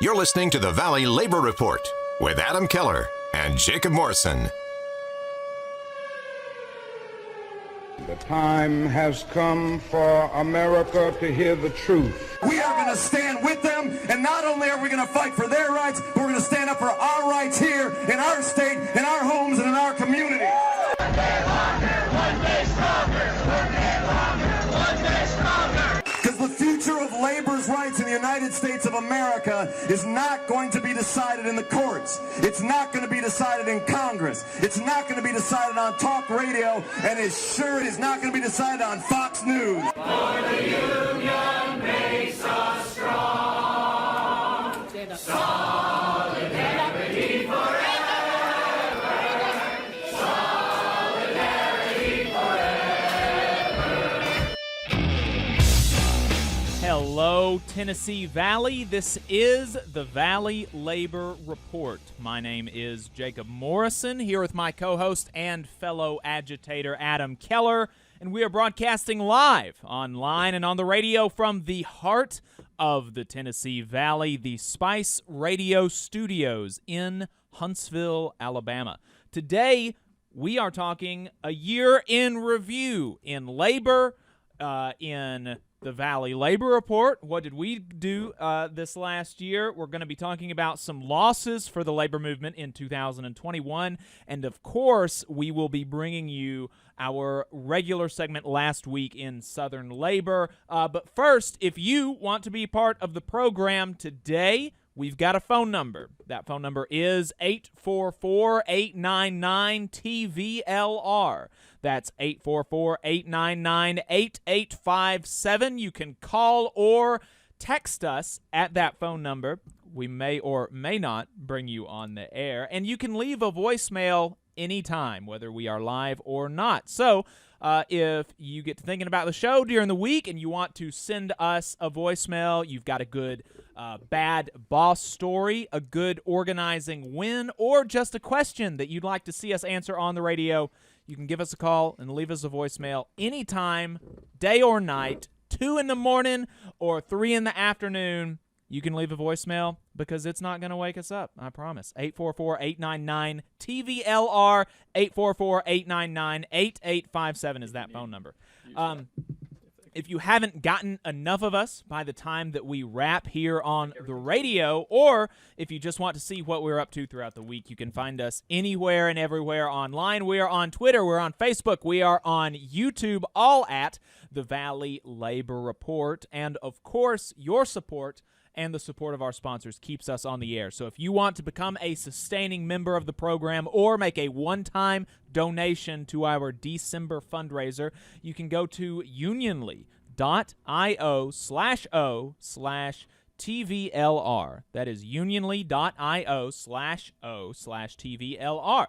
You're listening to the Valley Labor Report with Adam Keller and Jacob Morrison. The time has come for America to hear the truth. We are going to stand with them, and not only are we going to fight for their rights, but we're going to stand up for our rights here in our state, in our homes, and in our community. One day longer, one day stronger. One day longer, one day stronger. Because the future of labor's rights in the United States of America is not going to be decided in the courts. It's not going to be decided in Congress. It's not going to be decided on talk radio, and it sure is not going to be decided on Fox News. For the union makes us strong. Solidarity forever. Solidarity forever. Hello, Tennessee Valley. This is the Valley Labor Report. My name is Jacob Morrison, here with my co-host and fellow agitator Adam Keller, and we are broadcasting live online and on the radio from the heart of the Tennessee Valley, the Spice Radio Studios in Huntsville, Alabama. Today, we are talking a year in review in labor, in the Valley Labor Report. What did we do this last year? We're going to be talking about some losses for the labor movement in 2021. And, of course, we will be bringing you our regular segment last week in Southern Labor. But first, if you want to be part of the program today, we've got a phone number. That phone number is 844-899-TVLR. That's 844-899-8857. You can call or text us at that phone number. We may or may not bring you on the air. And you can leave a voicemail anytime, whether we are live or not. So if you get to thinking about the show during the week and you want to send us a voicemail, you've got a good bad boss story, a good organizing win, or just a question that you'd like to see us answer on the radio, you can give us a call and leave us a voicemail anytime, day or night, 2 in the morning or 3 in the afternoon. You can leave a voicemail because it's not going to wake us up, I promise. 844-899-TVLR, 844-899-8857 is that phone number. If you haven't gotten enough of us by the time that we wrap here on the radio, or if you just want to see what we're up to throughout the week, you can find us anywhere and everywhere online. We are on Twitter, we're on Facebook, we are on YouTube, all at the Valley Labor Report. And, of course, your support and the support of our sponsors keeps us on the air. So if you want to become a sustaining member of the program or make a one-time donation to our December fundraiser, you can go to unionly.io/o/TVLR. That is unionly.io/o/TVLR.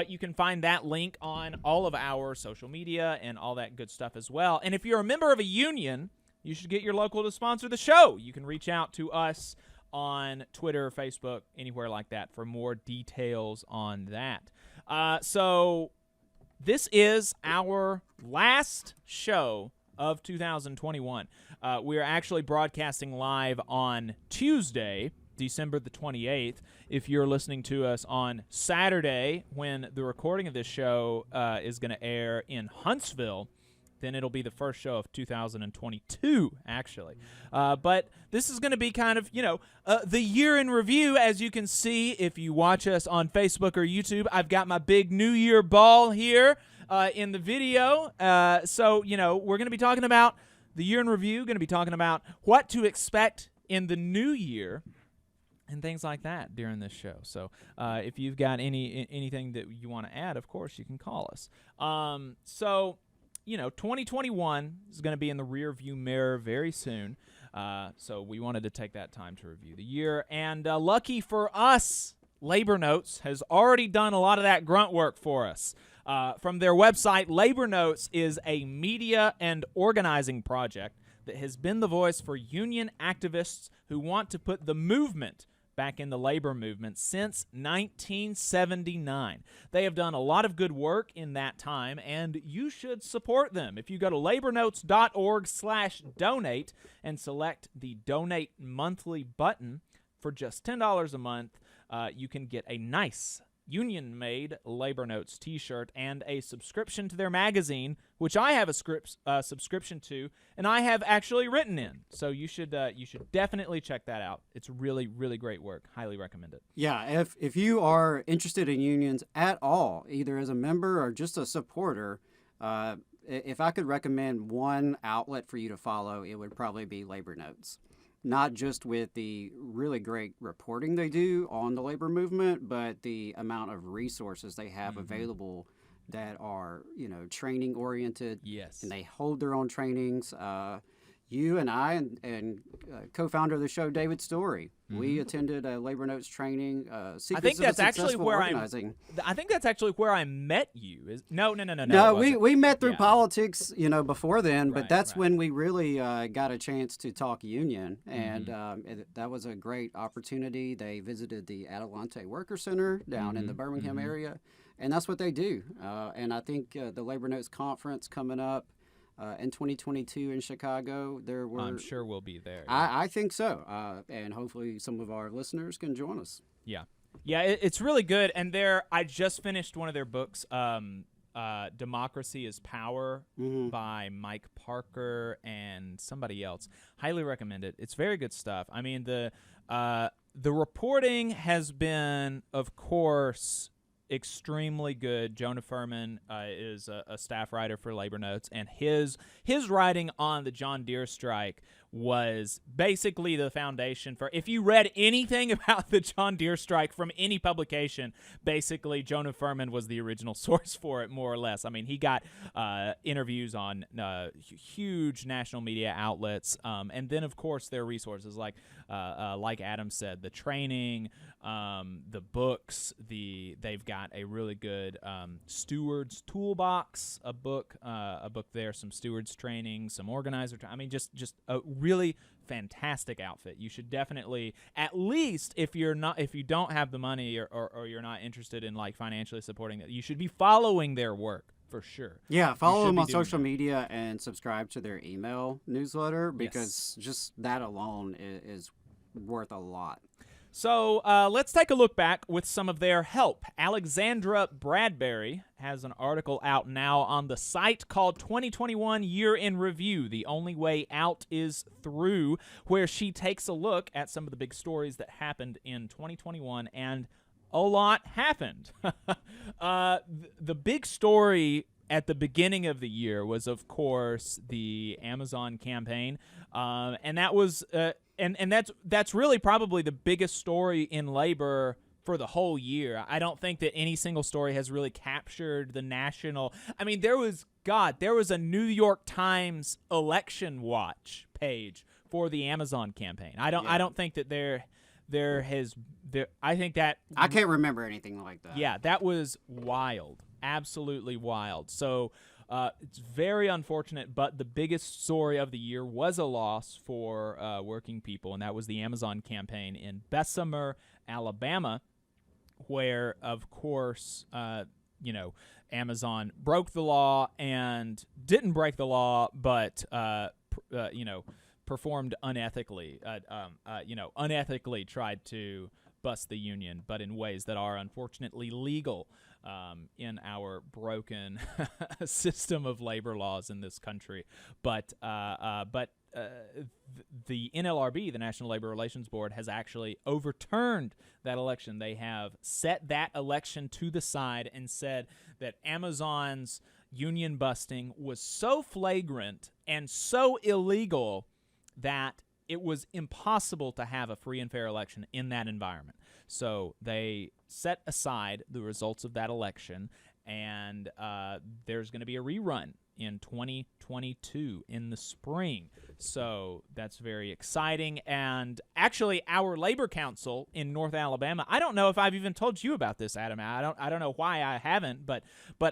You can find that link on all of our social media and all that good stuff as well. And if you're a member of a union, you should get your local to sponsor the show. You can reach out to us on Twitter, Facebook, anywhere like that for more details on that. So this is our last show of 2021. We're actually broadcasting live on Tuesday, December the 28th. If you're listening to us on Saturday when the recording of this show is going to air in Huntsville, then it'll be the first show of 2022, actually. But this is going to be kind of, the year in review. As you can see, if you watch us on Facebook or YouTube, I've got my big New Year ball here in the video. So, we're going to be talking about the year in review, going to be talking about what to expect in the new year and things like that during this show. So if you've got anything that you want to add, of course, you can call us. 2021 is going to be in the rear view mirror very soon. So we wanted to take that time to review the year. And lucky for us, Labor Notes has already done a lot of that grunt work for us. From their website, Labor Notes is a media and organizing project that has been the voice for union activists who want to put the movement back in the labor movement since 1979. They have done a lot of good work in that time, and you should support them. If you go to labornotes.org/donate and select the Donate Monthly button, for just $10 a month, you can get a nice union-made Labor Notes T-shirt and a subscription to their magazine, which I have a subscription to, and I have actually written in. So you should definitely check that out. It's really, really great work. Highly recommend it. Yeah, if you are interested in unions at all, either as a member or just a supporter, if I could recommend one outlet for you to follow, it would probably be Labor Notes. Not just with the really great reporting they do on the labor movement, but the amount of resources they have available that are, training oriented. Yes. And they hold their own trainings. You and I and co-founder of the show, David Story, we attended a Labor Notes training. I think that's actually where I met you. No. No, we met through politics, before then. But that's when we really got a chance to talk union, and that was a great opportunity. They visited the Adelante Worker Center down in the Birmingham area, and that's what they do. And I think the Labor Notes conference coming up in 2022 in Chicago, I'm sure we'll be there. I think so, and hopefully some of our listeners can join us. Yeah, it's really good. And I just finished one of their books, Democracy is Power, by Mike Parker and somebody else. Highly recommend it. It's very good stuff. I mean, the reporting has been, of course, extremely good. Jonah Furman is a staff writer for Labor Notes, and his writing on the John Deere strike was basically the foundation for, if you read anything about the John Deere strike from any publication, basically Jonah Furman was the original source for it, more or less. I mean, he got interviews on huge national media outlets, and then, of course, their resources, like Adam said, the training, the books, they've got a really good Stewards Toolbox, a book there, some Stewards training, some organizer. I mean, just a really fantastic outfit. You should definitely, at least if you don't have the money or you're not interested in like financially supporting it, you should be following their work for sure. Yeah, follow them on social media and subscribe to their email newsletter, because just that alone is worth a lot. So let's take a look back with some of their help. Alexandra Bradbury has an article out now on the site called 2021 Year in Review. The Only Way Out is Through, where she takes a look at some of the big stories that happened in 2021, and a lot happened. The big story at the beginning of the year was, of course, the Amazon campaign, and that was and that's really probably the biggest story in labor for the whole year. I don't think that any single story has really captured the national. I mean, there was a New York Times election watch page for the Amazon campaign. I don't think that I think that I can't remember anything like that. Yeah, that was wild. Absolutely wild. So it's very unfortunate, but the biggest story of the year was a loss for working people, and that was the Amazon campaign in Bessemer, Alabama, where, of course, Amazon broke the law and didn't break the law, but, performed unethically, unethically tried to bust the union, but in ways that are unfortunately legal in our broken system of labor laws in this country. But the NLRB, the National Labor Relations Board, has actually overturned that election. They have set that election to the side and said that Amazon's union busting was so flagrant and so illegal that it was impossible to have a free and fair election in that environment. So they set aside the results of that election, and there's going to be a rerun in 2022 in the spring. So that's very exciting. And actually, our labor council in North Alabama, I don't know if I've even told you about this, Adam. I don't know why I haven't, but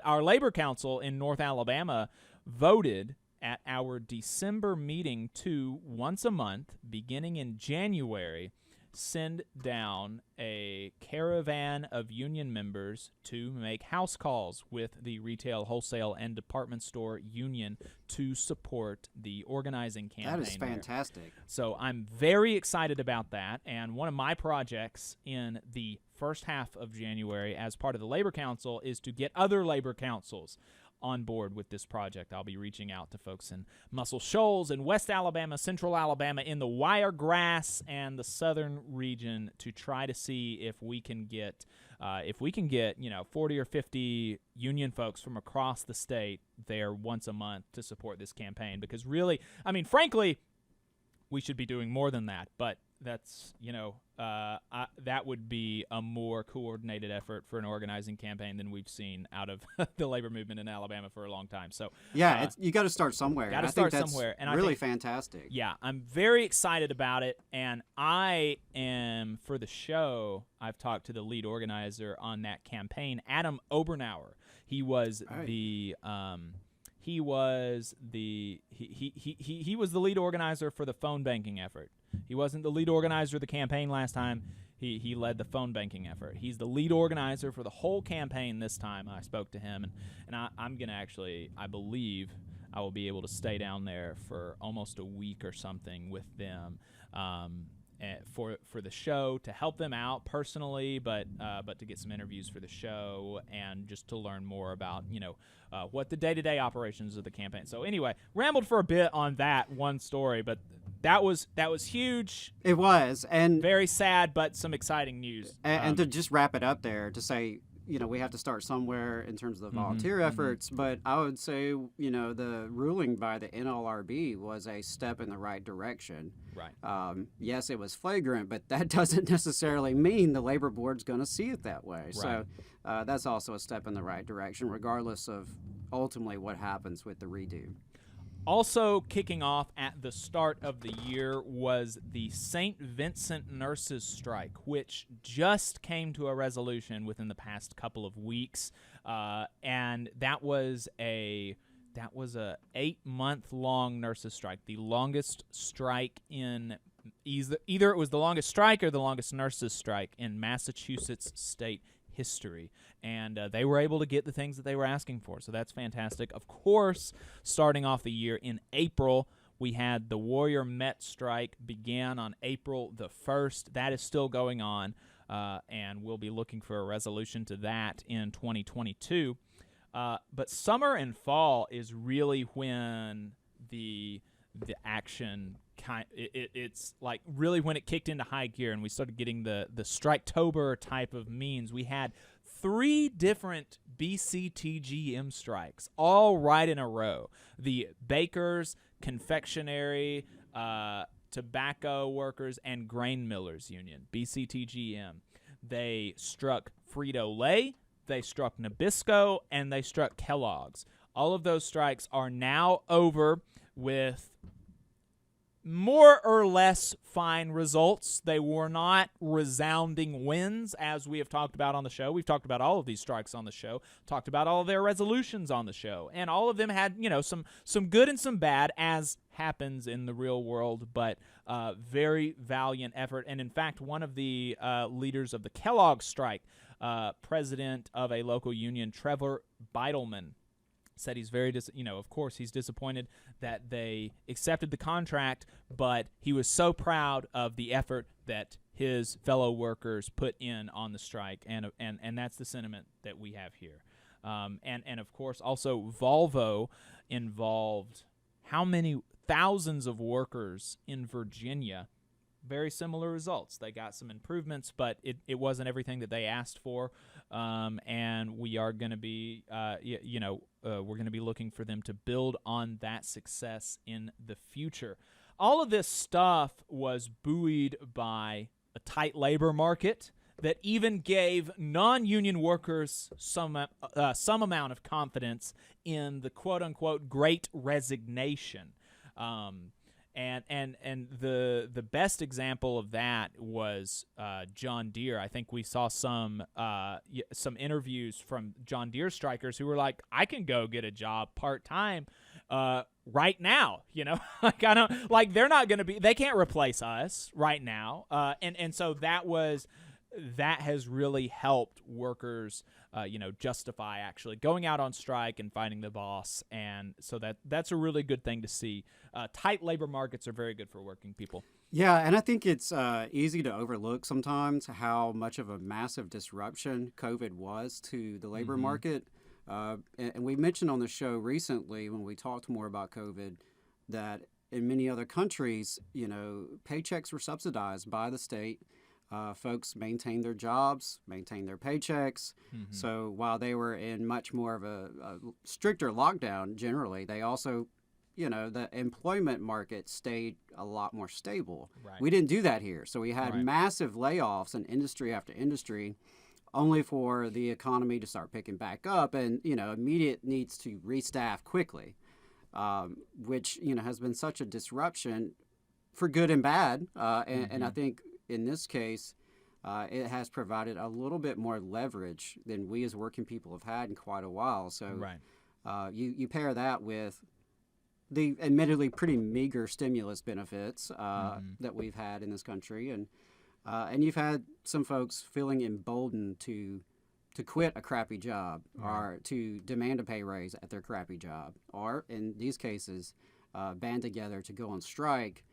our labor council in North Alabama voted at our December meeting to, once a month, beginning in January, send down a caravan of union members to make house calls with the retail, wholesale, and department store union to support the organizing campaign. That is fantastic. So I'm very excited about that, and one of my projects in the first half of January as part of the Labor Council is to get other labor councils on board with this project. I'll be reaching out to folks in Muscle Shoals and West Alabama, Central Alabama, in the Wiregrass and the southern region to try to see if we can get 40 or 50 union folks from across the state there once a month to support this campaign, because really, I mean, frankly, we should be doing more than that, but that's, that would be a more coordinated effort for an organizing campaign than we've seen out of the labor movement in Alabama for a long time. So yeah, you got to start somewhere. Got to start somewhere, and really I think, fantastic. Yeah, I'm very excited about it, and I am, for the show, I've talked to the lead organizer on that campaign, Adam Obernauer. He was the he was the lead organizer for the phone banking effort. He wasn't the lead organizer of the campaign last time. He led the phone banking effort. He's the lead organizer for the whole campaign this time. I spoke to him, and I'm going to actually, I believe, I will be able to stay down there for almost a week or something with them for the show, to help them out personally, but to get some interviews for the show and just to learn more about, what the day-to-day operations of the campaign. So anyway, rambled for a bit on that one story, but that was huge. It was, and very sad, but some exciting news. And to just wrap it up there, to say, we have to start somewhere in terms of the volunteer efforts, but I would say, the ruling by the NLRB was a step in the right direction. Right. Yes, it was flagrant, but that doesn't necessarily mean the labor board's going to see it that way. Right. So that's also a step in the right direction, regardless of ultimately what happens with the redo. Also kicking off at the start of the year was the St. Vincent nurses strike, which just came to a resolution within the past couple of weeks, and that was a 8-month-long nurses strike, the longest strike in either it was the longest strike or the longest nurses strike in Massachusetts state history, and they were able to get the things that they were asking for, so that's fantastic. Of course, starting off the year in April, we had the Warrior Met strike began on April the 1st. That is still going on, and we'll be looking for a resolution to that in 2022. But summer and fall is really when the action it's like really when it kicked into high gear and we started getting the Striketober type of means. We had 3 different BCTGM strikes all right in a row. The bakers, confectionery, tobacco workers, and grain millers union, BCTGM. They struck Frito-Lay, they struck Nabisco, and they struck Kellogg's. All of those strikes are now over with more or less fine results. They were not resounding wins, as we have talked about on the show. We've talked about all of these strikes on the show, talked about all of their resolutions on the show, and all of them had, some good and some bad, as happens in the real world, but very valiant effort. And in fact, one of the leaders of the Kellogg strike, president of a local union, Trevor Beitelman, said he's very, of course, he's disappointed that they accepted the contract, but he was so proud of the effort that his fellow workers put in on the strike, and that's the sentiment that we have here. And of course, also Volvo involved how many thousands of workers in Virginia. Very similar results. They got some improvements, but it wasn't everything that they asked for, and we are going to be, we're going to be looking for them to build on that success in the future. All of this stuff was buoyed by a tight labor market that even gave non-union workers some amount of confidence in the quote-unquote Great Resignation. And the best example of that was John Deere. I think we saw some interviews from John Deere strikers who were like, I can go get a job part-time right now, like I don't like they're not going to be, they can't replace us right now. And so that has really helped workers, justify actually going out on strike and fighting the boss. And so that's a really good thing to see. Tight labor markets are very good for working people. Yeah, and I think it's easy to overlook sometimes how much of a massive disruption COVID was to the labor market. And we mentioned on the show recently when we talked more about COVID that in many other countries, paychecks were subsidized by the state. Folks maintained their jobs, maintained their paychecks. So while they were in much more of a stricter lockdown generally, they also, the employment market stayed a lot more stable. Right. We didn't do that here. So we had massive layoffs in industry after industry, only for the economy to start picking back up and, immediate needs to restaff quickly, which, has been such a disruption for good and bad. And I think in this case, it has provided a little bit more leverage than we as working people have had in quite a while. So you pair that with the admittedly pretty meager stimulus benefits that we've had in this country, and you've had some folks feeling emboldened to quit a crappy job or to demand a pay raise at their crappy job, or in these cases, band together to go on strike,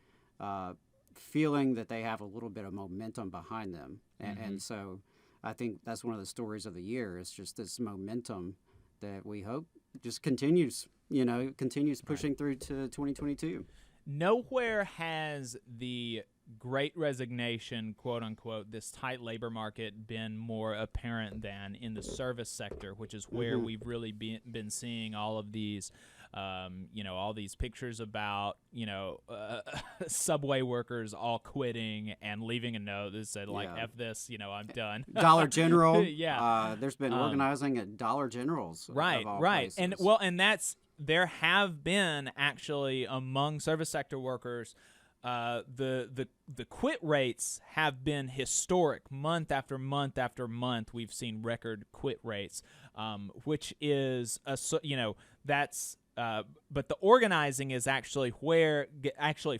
feeling that they have a little bit of momentum behind them. And so I think that's one of the stories of the year, is just this momentum that we hope just continues, pushing through to 2022. Nowhere has the Great Resignation, quote unquote, this tight labor market been more apparent than in the service sector, which is where we've really been seeing all of these, all these pictures about, subway workers all quitting and leaving a note that said, F this, I'm done. Dollar General. Yeah. There's been organizing at Dollar Generals. Right. Of all Right. places. And there have been actually among service sector workers, the quit rates have been historic. Month after month after month, we've seen record quit rates, which is that's. But the organizing is actually where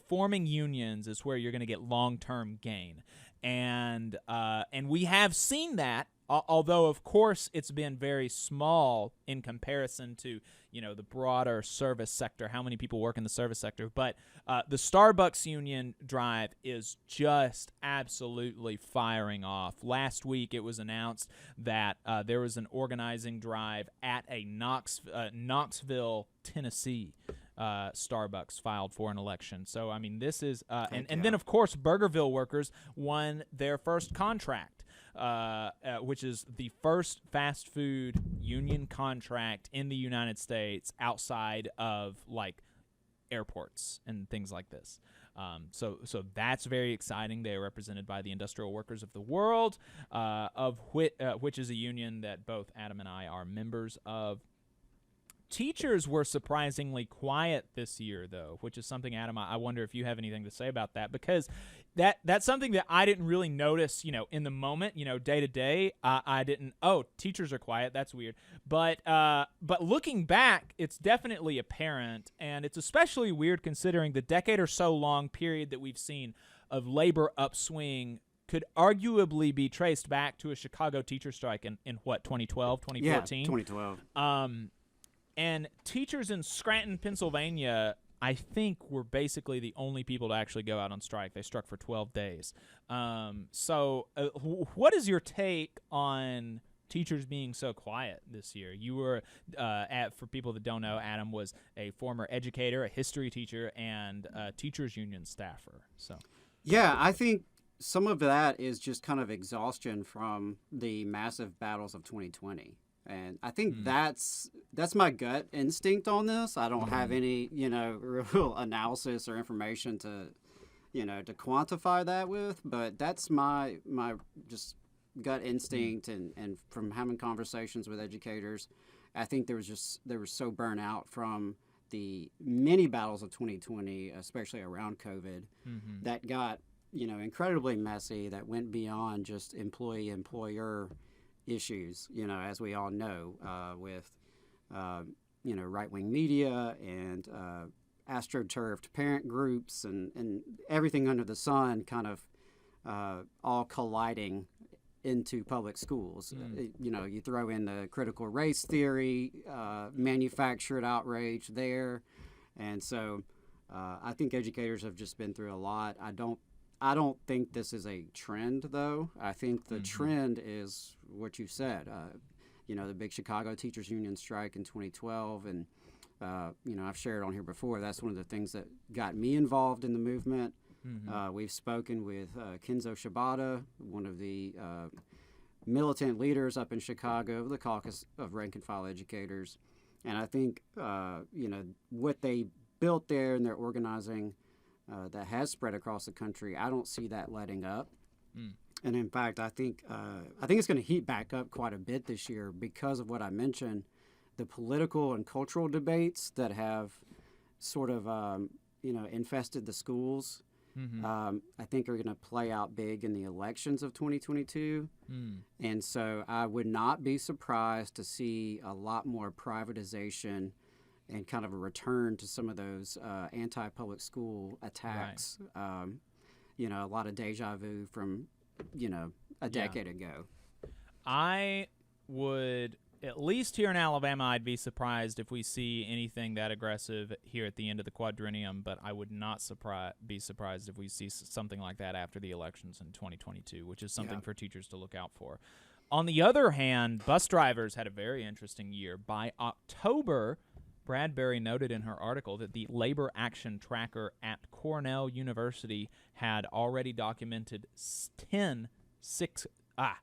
forming unions is where you're going to get long-term gain, and we have seen that. Although, of course, it's been very small in comparison to, the broader service sector, how many people work in the service sector. But the Starbucks union drive is just absolutely firing off. Last week, it was announced that there was an organizing drive at a Knoxville, Tennessee Starbucks filed for an election. So, I mean, this is and then, of course, Burgerville workers won their first contract. Which is the first fast food union contract in the United States outside of airports and things like this. So that's very exciting. They are represented by the Industrial Workers of the World, which is a union that both Adam and I are members of. Teachers were surprisingly quiet this year, though, which is something, Adam, I wonder if you have anything to say about that, because that's something that I didn't really notice, in the moment, day to day. I didn't, teachers are quiet. That's weird. But looking back, it's definitely apparent, and it's especially weird considering the decade or so long period that we've seen of labor upswing could arguably be traced back to a Chicago teacher strike in what, 2012, 2014? Yeah, 2012. And teachers in Scranton, Pennsylvania, I think were basically the only people to actually go out on strike. They struck for 12 days. So what is your take on teachers being so quiet this year? You were, for people that don't know, Adam was a former educator, a history teacher, and a teachers union staffer. So, yeah, I think some of that is just kind of exhaustion from the massive battles of 2020. And I think that's my gut instinct on this. I don't have any, real analysis or information to quantify that with, but that's my just gut instinct. And from having conversations with educators, I think they were so burnt out from the many battles of 2020, especially around COVID, that got, incredibly messy, that went beyond just employee-employer issues, as we all know, with right-wing media and astroturfed parent groups and everything under the sun kind of all colliding into public schools. You throw in the critical race theory, manufactured outrage there. And so I think educators have just been through a lot. I don't think this is a trend, though. I think the trend is what you said. The big Chicago Teachers Union strike in 2012. And, I've shared on here before, that's one of the things that got me involved in the movement. We've spoken with Kenzo Shibata, one of the militant leaders up in Chicago, the Caucus of Rank and File Educators. And I think, what they built there and their organizing that has spread across the country, I don't see that letting up. And in fact, I think it's going to heat back up quite a bit this year because of what I mentioned, the political and cultural debates that have sort of, infested the schools. I think are going to play out big in the elections of 2022. And so I would not be surprised to see a lot more privatization and kind of a return to some of those anti-public school attacks. Right. A lot of deja vu from, a decade ago. I would, at least here in Alabama, I'd be surprised if we see anything that aggressive here at the end of the quadrennium, but I would not be surprised if we see something like that after the elections in 2022, which is something for teachers to look out for. On the other hand, bus drivers had a very interesting year. By October, Bradbury noted in her article that the labor action tracker at Cornell University had already documented 10 sick outs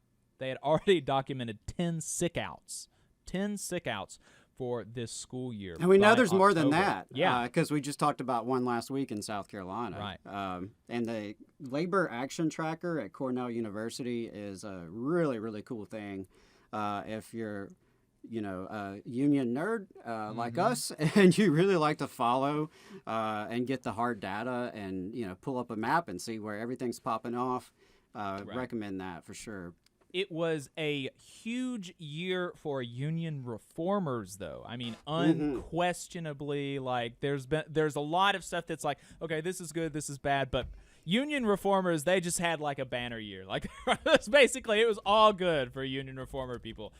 for this school year. And we know there's October. More than that. Yeah. Because we just talked about one last week in South Carolina. Right. And the labor action tracker at Cornell University is a really, really cool thing. If you're a union nerd like us, and you really like to follow and get the hard data and, pull up a map and see where everything's popping off, recommend that for sure. It was a huge year for union reformers, though. I mean, unquestionably, there's a lot of stuff that's like, okay, this is good, this is bad, but union reformers, they just had a banner year. Basically, it was all good for union reformer people.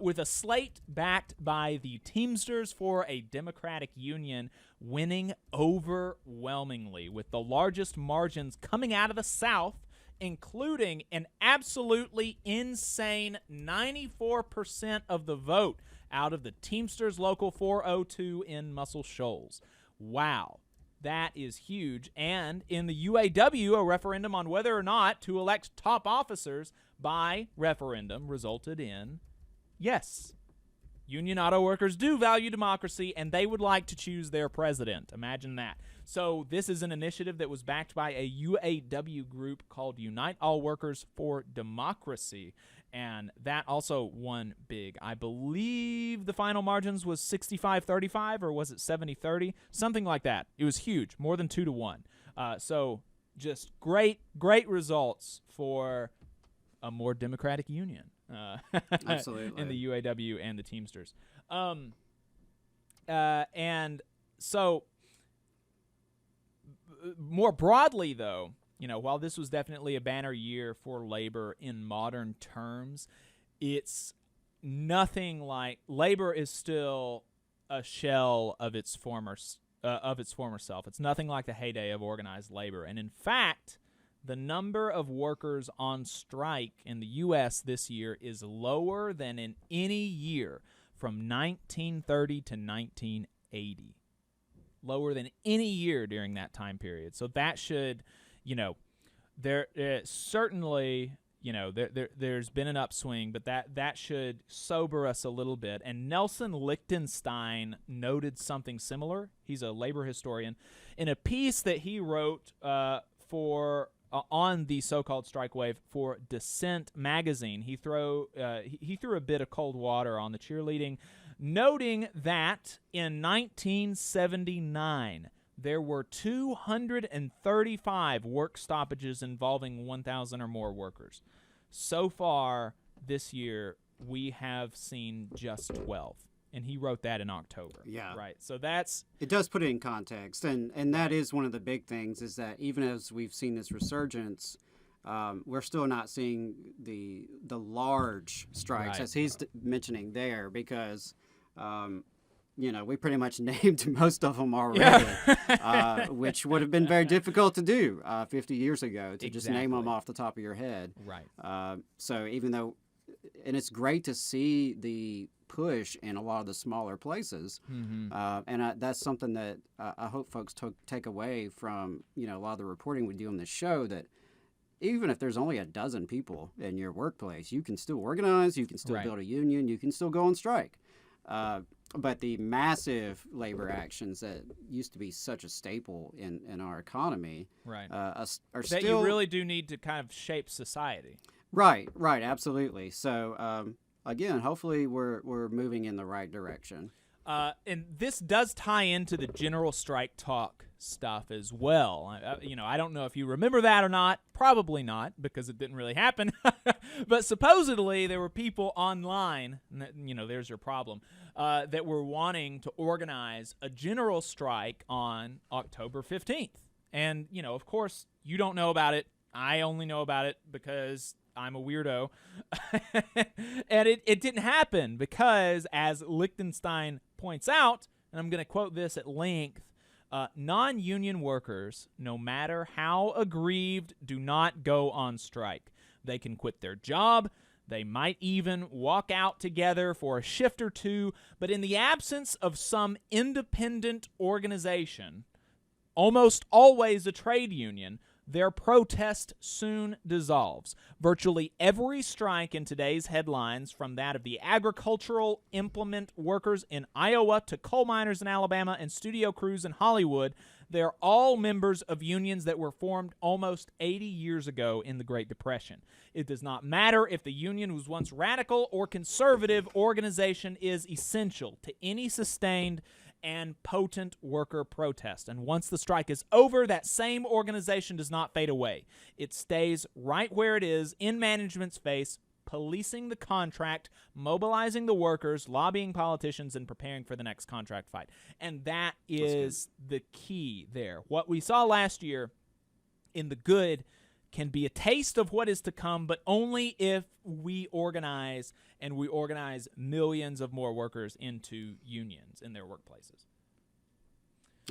With a slate backed by the Teamsters for a Democratic Union winning overwhelmingly, with the largest margins coming out of the South, including an absolutely insane 94% of the vote out of the Teamsters Local 402 in Muscle Shoals. Wow. That is huge. And in the UAW, a referendum on whether or not to elect top officers by referendum resulted in yes. Union auto workers do value democracy, and they would like to choose their president. Imagine that. So this is an initiative that was backed by a UAW group called Unite All Workers for Democracy, and that also won big. I believe the final margins was 65-35, or was it 70-30? Something like that. It was huge, more than 2-1. So just great results for a more democratic union. Absolutely. In the UAW and the Teamsters. And so more broadly, though, while this was definitely a banner year for labor in modern terms, it's nothing like labor is still a shell of its former self. It's nothing like the heyday of organized labor. And in fact, the number of workers on strike in the U.S. this year is lower than in any year from 1930 to 1980. Lower than any year during that time period. So that should, certainly, there's been an upswing, but that should sober us a little bit. And Nelson Lichtenstein noted something similar. He's a labor historian. In a piece that he wrote on the so-called strike wave for Dissent magazine, he threw a bit of cold water on the cheerleading, noting that in 1979 there were 235 work stoppages involving 1,000 or more workers. So far this year, we have seen just 12. and he wrote that in October. Yeah. Right. So that's It does put it in context, and that is one of the big things is that even as we've seen this resurgence, we're still not seeing the large strikes Right. as he's mentioning there because. We pretty much named most of them already, which would have been very difficult to do 50 years ago to just name them Exactly. off the top of your head. right. So even though, and it's great to see the push in a lot of the smaller places, and that's something that I hope folks take away from a lot of the reporting we do on this show, that even if there's only a dozen people in your workplace, you can still organize, you can still Right. build a union, you can still go on strike. But the massive labor actions that used to be such a staple in our economy Right. are That still you really do need to kind of shape society. right, absolutely. So again, hopefully we're moving in the right direction. And this does tie into the general strike talk stuff as well. I don't know if you remember that or not. Probably not, because it didn't really happen. But supposedly there were people online, and there's your problem, that were wanting to organize a general strike on October 15th. And, of course, you don't know about it. I only know about it because I'm a weirdo. And it didn't happen because, as Lichtenstein points out, and I'm going to quote this at length, non-union workers, no matter how aggrieved, do not go on strike. They can quit their job. They might even walk out together for a shift or two, but in the absence of some independent organization, almost always a trade union, their protest soon dissolves. Virtually every strike in today's headlines, from that of the agricultural implement workers in Iowa to coal miners in Alabama and studio crews in Hollywood, they're all members of unions that were formed almost 80 years ago in the Great Depression. It does not matter if the union was once radical or conservative, organization is essential to any sustained and potent worker protest. And once the strike is over, that same organization does not fade away. It stays right where it is, in management's face, policing the contract, mobilizing the workers, lobbying politicians, and preparing for the next contract fight. And that is the key there. What we saw last year in the good can be a taste of what is to come, but only if we organize, and we organize millions of more workers into unions in their workplaces.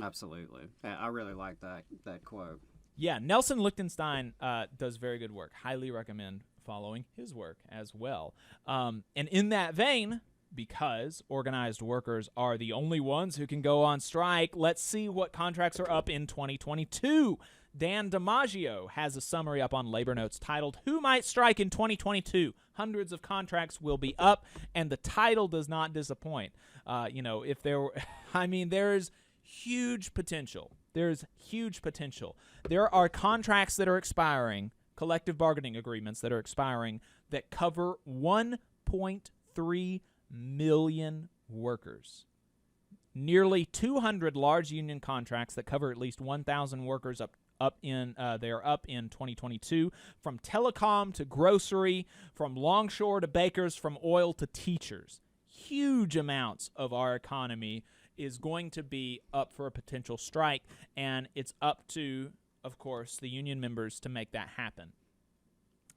Absolutely. I really like that quote. Yeah, Nelson Lichtenstein does very good work. Highly recommend following his work as well. And in that vein, because organized workers are the only ones who can go on strike, let's see what contracts are up in 2022. Dan DiMaggio has a summary up on Labor Notes titled, "Who Might Strike in 2022? Hundreds of contracts will be up," and the title does not disappoint. If there were, there's huge potential. There's huge potential. There are contracts that are expiring, collective bargaining agreements that are expiring, that cover 1.3 million workers. Nearly 200 large union contracts that cover at least 1,000 workers they are up in 2022, from telecom to grocery, from longshore to bakers, from oil to teachers. Huge amounts of our economy is going to be up for a potential strike, and it's up to, of course, the union members to make that happen.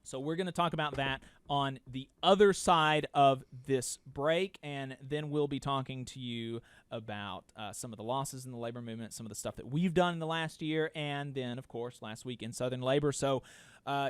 So we're going to talk about that on the other side of this break, and then we'll be talking to you about some of the losses in the labor movement, some of the stuff that we've done in the last year, and then, of course, last week in Southern Labor. So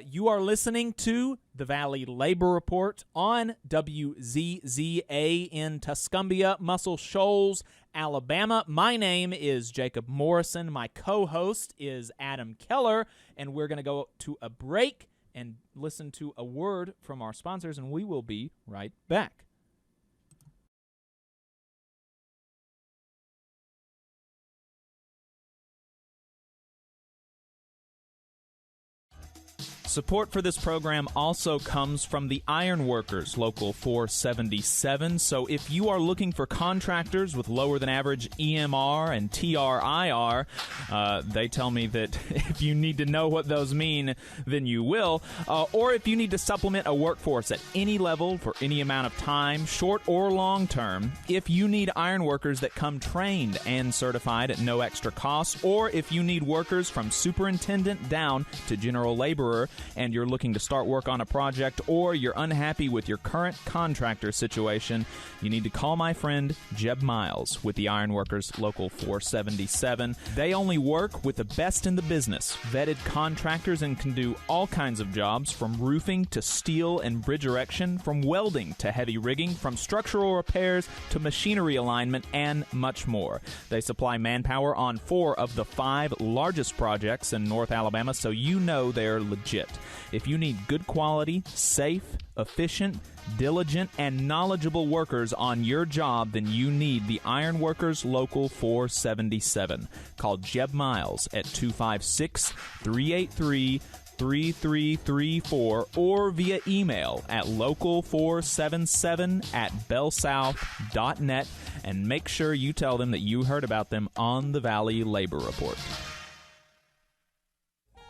you are listening to the Valley Labor Report on WZZA in Tuscumbia, Muscle Shoals, Alabama. My name is Jacob Morrison. My co-host is Adam Keller, and we're going to go to a break and listen to a word from our sponsors, and we will be right back. Support for this program also comes from the Iron Workers, Local 477. So if you are looking for contractors with lower than average EMR and TRIR, they tell me that if you need to know what those mean, then you will. Or if you need to supplement a workforce at any level for any amount of time, short or long term, if you need iron workers that come trained and certified at no extra cost, or if you need workers from superintendent down to general laborer, and you're looking to start work on a project, or you're unhappy with your current contractor situation, you need to call my friend Jeb Miles with the Iron Workers Local 477. They only work with the best in the business, vetted contractors, and can do all kinds of jobs from roofing to steel and bridge erection, from welding to heavy rigging, from structural repairs to machinery alignment, and much more. They supply manpower on 4 of the 5 largest projects in North Alabama, so you know they're legit. If you need good quality, safe, efficient, diligent, and knowledgeable workers on your job, then you need the Iron Workers Local 477. Call Jeb Miles at 256-383-3334 or via email at local477@bellsouth.net, and make sure you tell them that you heard about them on the Valley Labor Report.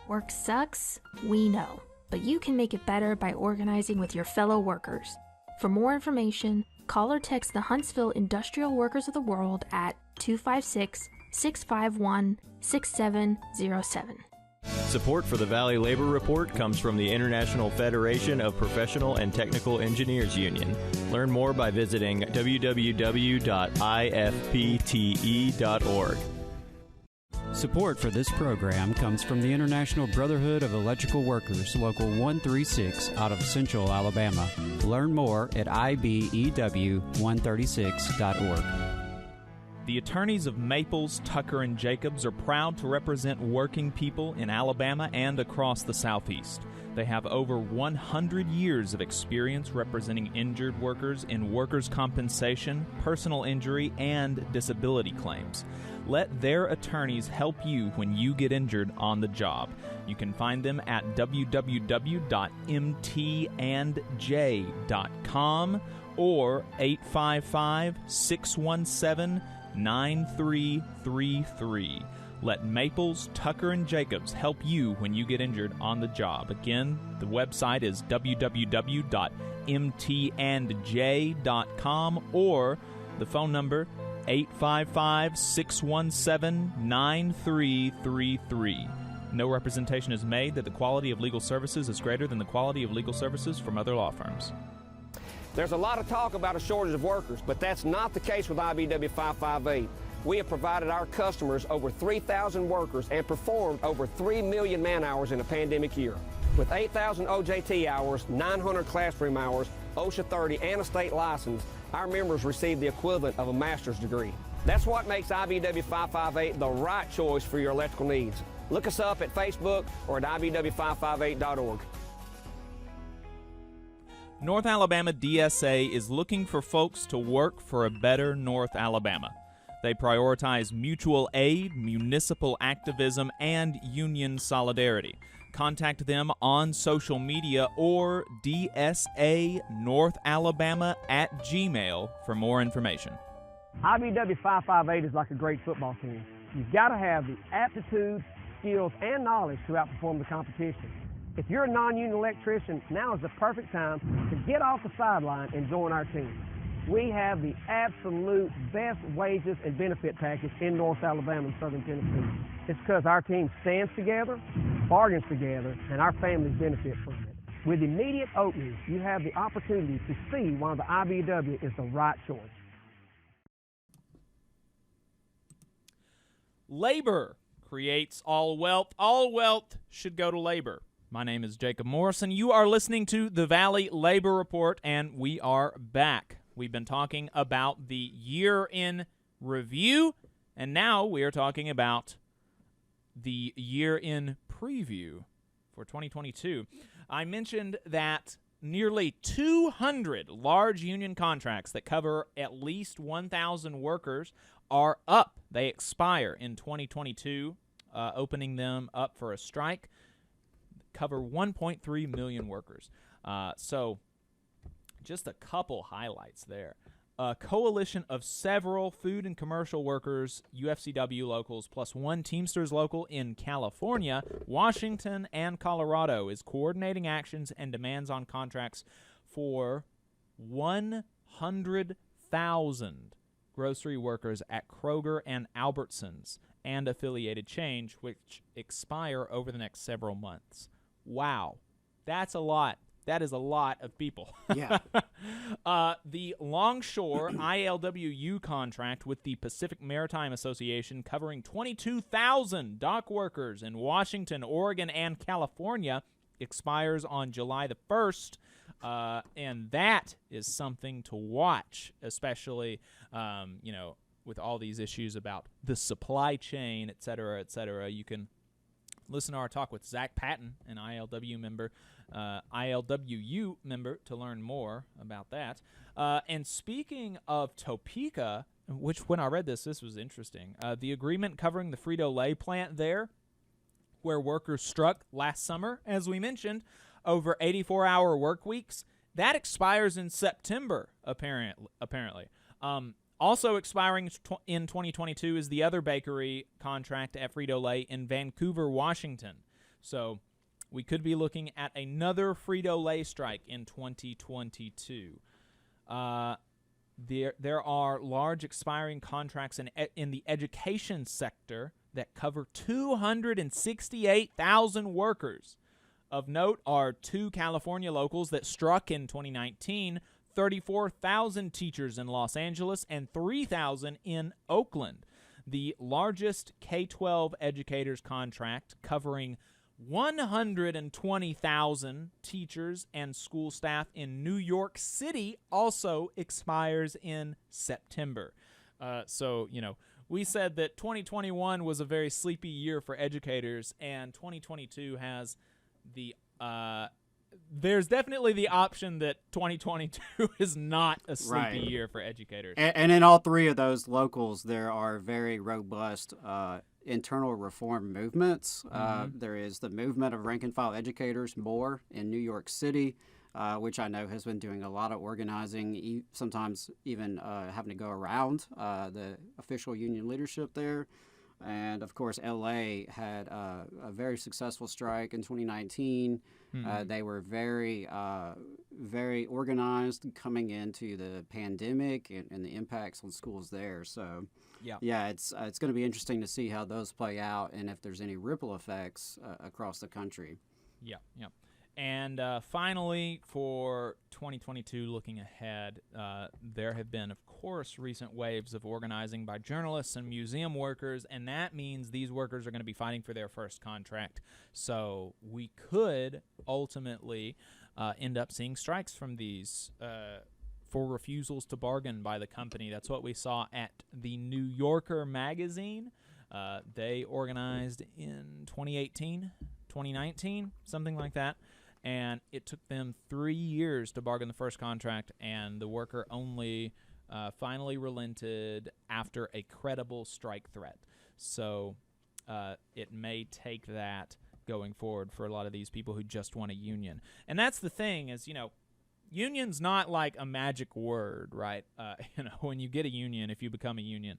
Work sucks, we know, but you can make it better by organizing with your fellow workers. For more information, call or text the Huntsville Industrial Workers of the World at 256-651-6707. Support for the Valley Labor Report comes from the International Federation of Professional and Technical Engineers Union. Learn more by visiting www.ifpte.org. Support for this program comes from the International Brotherhood of Electrical Workers, Local 136, out of Central Alabama. Learn more at ibew136.org. The attorneys of Maples, Tucker, and Jacobs are proud to represent working people in Alabama and across the Southeast. They have over 100 years of experience representing injured workers in workers' compensation, personal injury, and disability claims. Let their attorneys help you when you get injured on the job. You can find them at www.mtandj.com or 855-617-9333. Let Maples, Tucker, and Jacobs help you when you get injured on the job. Again, the website is www.mtandj.com or the phone number 855-617-9333. No representation is made that the quality of legal services is greater than the quality of legal services from other law firms. There's a lot of talk about a shortage of workers, but that's not the case with IBW 558. We have provided our customers over 3,000 workers and performed over 3 million man-hours in a pandemic year. With 8,000 OJT hours, 900 classroom hours, OSHA 30, and a state license, our members receive the equivalent of a master's degree. That's what makes IBW 558 the right choice for your electrical needs. Look us up at Facebook or at IBW558.org. North Alabama DSA is looking for folks to work for a better North Alabama. They prioritize mutual aid, municipal activism, and union solidarity. Contact them on social media or dsanorthalabama@gmail for more information. IBW 558 is like a great football team. You've got to have the aptitude, skills, and knowledge to outperform the competition. If you're a non-union electrician, now is the perfect time to get off the sideline and join our team. We have the absolute best wages and benefit package in North Alabama and Southern Tennessee. It's because our team stands together, bargains together, and our families benefit from it. With immediate openings, you have the opportunity to see why the IBW is the right choice. Labor creates all wealth. All wealth should go to labor. My name is Jacob Morrison. You are listening to the Valley Labor Report, and we are back. We've been talking about the year in review, and now we are talking about the year in preview for 2022. I mentioned that nearly 200 large union contracts that cover at least 1,000 workers are up. They expire in 2022, opening them up for a strike. cover 1.3 million workers. So just a couple highlights there. A coalition of several food and commercial workers, UFCW locals, plus one Teamsters local in California, Washington, and Colorado is coordinating actions and demands on contracts for 100,000 grocery workers at Kroger and Albertsons and affiliated chains, which expire over the next several months. Wow. That's a lot. That is a lot of people. Yeah. The Longshore ILWU contract with the Pacific Maritime Association covering 22,000 dock workers in Washington, Oregon, and California expires on July the 1st. And that is something to watch, especially, with all these issues about the supply chain, et cetera, et cetera. You can listen to our talk with Zach Patton, an ILWU member, to learn more about that. And speaking of Topeka, which when I read this was interesting. The agreement covering the Frito-Lay plant there, where workers struck last summer, as we mentioned, over 84-hour work weeks, that expires in September, apparently. Also expiring in 2022 is the other bakery contract at Frito-Lay in Vancouver, Washington. So we could be looking at another Frito-Lay strike in 2022. There are large expiring contracts in the education sector that cover 268,000 workers. Of note are two California locals that struck in 2019, 34,000 teachers in Los Angeles and 3,000 in Oakland. The largest K-12 educators contract covering 120,000 teachers and school staff in New York City also expires in September. So, we said that 2021 was a very sleepy year for educators, and 2022 has the there's definitely the option that 2022 is not a sleepy year for educators. And in all three of those locals, there are very robust internal reform movements. There is the movement of rank-and-file educators, MORE, in New York City, which I know has been doing a lot of organizing, sometimes even having to go around the official union leadership there. And, of course, L.A. had a very successful strike in 2019. They were very, very organized coming into the pandemic and the impacts on schools there. So, it's going to be interesting to see how those play out and if there's any ripple effects across the country. Yeah. And finally, for 2022, looking ahead, there have been, of course, recent waves of organizing by journalists and museum workers, and that means these workers are going to be fighting for their first contract. So we could ultimately end up seeing strikes from these for refusals to bargain by the company. That's what we saw at the New Yorker magazine. They organized in 2018, 2019, something like that. And it took them 3 years to bargain the first contract, and the worker only finally relented after a credible strike threat. So it may take that going forward for a lot of these people who just want a union. And that's the thing is, union's not like a magic word, right? When you get a union, if you become a union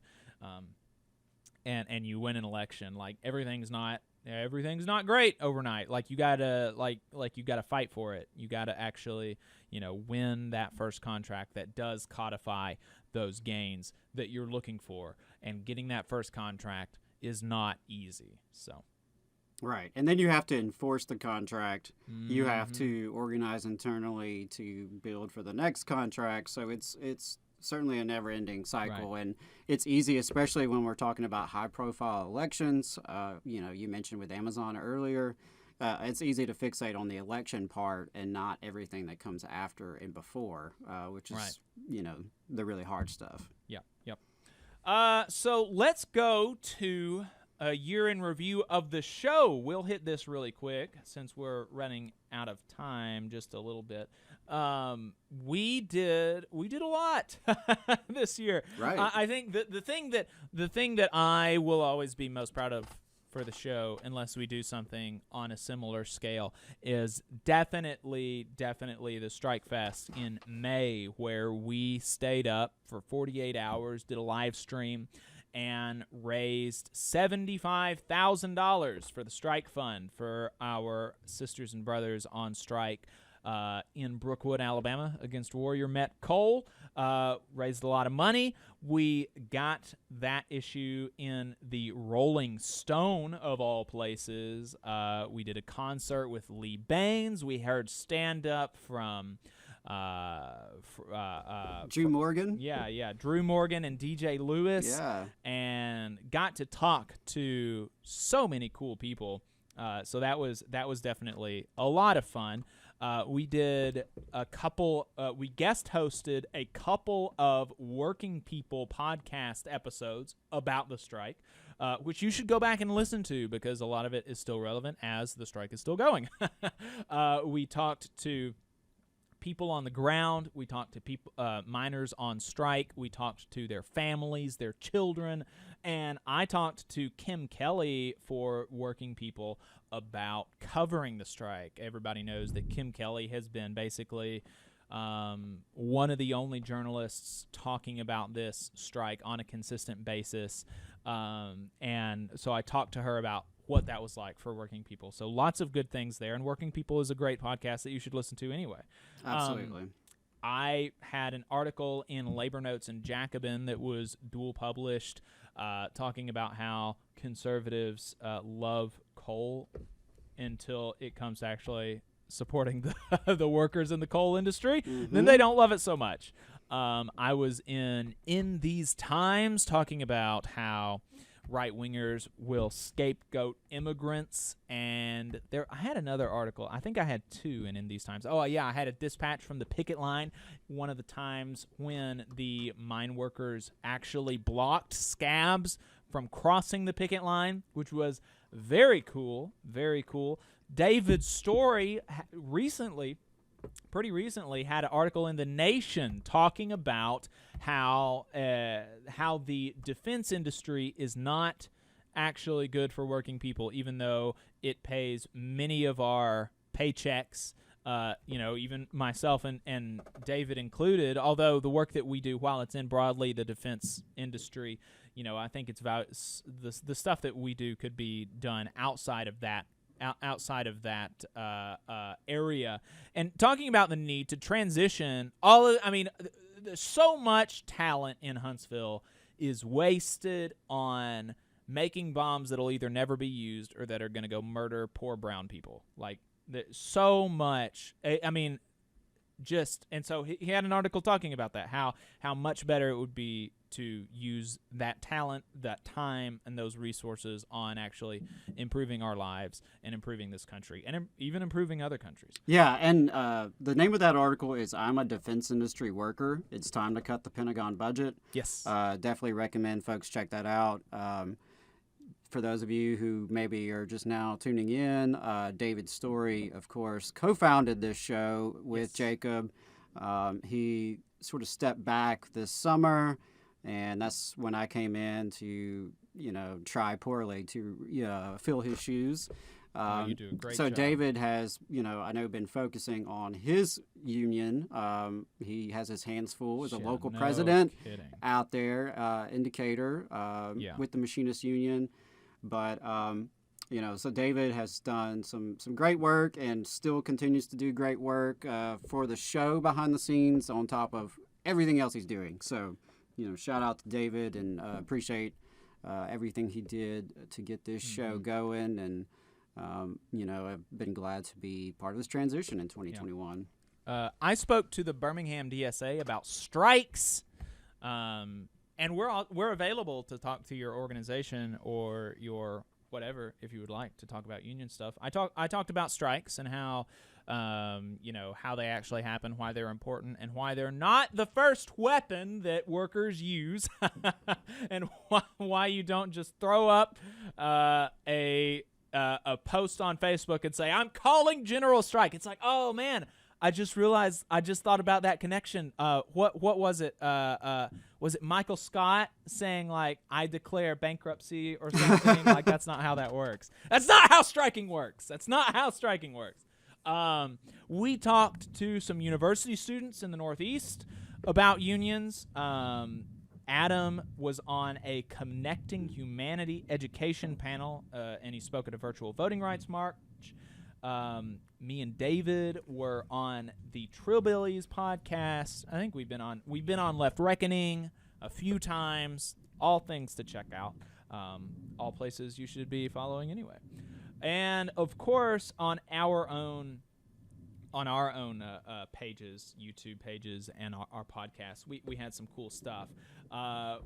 and you win an election, like everything's not great overnight. Like you gotta you gotta fight for it. You gotta actually, win that first contract that does codify those gains that you're looking for. And getting that first contract is not easy. So. Right. And then you have to enforce the contract. You have to organize internally to build for the next contract. So it's certainly a never-ending cycle, and it's easy, especially when we're talking about high-profile elections. You mentioned with Amazon earlier, it's easy to fixate on the election part and not everything that comes after and before, which is, the really hard stuff. Yep. So let's go to a year in review of the show. We'll hit this really quick since we're running out of time just a little bit. We did a lot this year. Right. I think the thing that I will always be most proud of for the show, unless we do something on a similar scale, is definitely the Strike Fest in May, where we stayed up for 48 hours, did a live stream, and raised $75,000 for the strike fund for our sisters and brothers on strike in Brookwood, Alabama, against Warrior Met Coal. Raised a lot of money. We got that issue in the Rolling Stone, of all places. We did a concert with Lee Baines. We heard stand-up from Drew Morgan. Yeah, Drew Morgan and DJ Lewis. Yeah. And got to talk to so many cool people. So that was definitely a lot of fun. We did a couple. We guest hosted a couple of Working People podcast episodes about the strike, which you should go back and listen to because a lot of it is still relevant as the strike is still going. We talked to people on the ground. We talked to people, miners on strike. We talked to their families, their children, and I talked to Kim Kelly for Working People about covering the strike. Everybody knows that Kim Kelly has been basically one of the only journalists talking about this strike on a consistent basis, and so I talked to her about what that was like for Working People. So lots of good things there, and Working People is a great podcast that you should listen to anyway. Absolutely. I had an article in Labor Notes and Jacobin that was dual published talking about how conservatives love coal until it comes to actually supporting the workers in the coal industry. Mm-hmm. Then they don't love it so much. I was in These Times talking about how right-wingers will scapegoat immigrants, and I had another article. I think I had two in These Times. Oh, yeah, I had a dispatch from the picket line, one of the times when the mine workers actually blocked scabs from crossing the picket line, which was very cool, very cool. David Story pretty recently had an article in The Nation talking about how the defense industry is not actually good for working people, even though it pays many of our paychecks, even myself and David included, although the work that we do, while it's in broadly the defense industry, I think it's about the stuff that we do could be done outside of that area. And talking about the need to transition, there's so much talent in Huntsville is wasted on making bombs that'll either never be used or that are going to go murder poor brown people. Like, so much. And so he had an article talking about that, how much better it would be to use that talent, that time, and those resources on actually improving our lives and improving this country and even improving other countries. Yeah, and the name of that article is I'm a Defense Industry Worker. It's time to cut the Pentagon budget. Yes. Definitely recommend folks check that out. For those of you who maybe are just now tuning in, David Story, of course, co-founded this show with Jacob. He sort of stepped back this summer, and that's when I came in to, try poorly to fill his shoes. You do a great so job. David has, I know, been focusing on his union. He has his hands full as a local president out there in Decatur with the Machinist Union. But, so David has done some great work and still continues to do great work for the show behind the scenes on top of everything else he's doing. So, shout out to David and appreciate everything he did to get this show going. And, I've been glad to be part of this transition in 2021. I spoke to the Birmingham DSA about strikes. And we're available to talk to your organization or your whatever if you would like to talk about union stuff. I talked about strikes and how how they actually happen, why they're important, and why they're not the first weapon that workers use, and why you don't just throw up a post on Facebook and say I'm calling general strike. It's like, oh man, I just realized, I just thought about that connection. What was it? Was it Michael Scott saying, like, I declare bankruptcy or something? Like, that's not how that works. That's not how striking works. That's not how striking works. We talked to some university students in the Northeast about unions. Adam was on a Connecting Humanity Education panel, and he spoke at a virtual voting rights march. Me and David were on the Trillbillies podcast. I think we've been on Left Reckoning a few times. All things to check out. All places you should be following anyway. And of course, on our own pages, YouTube pages, and our podcasts, we had some cool stuff.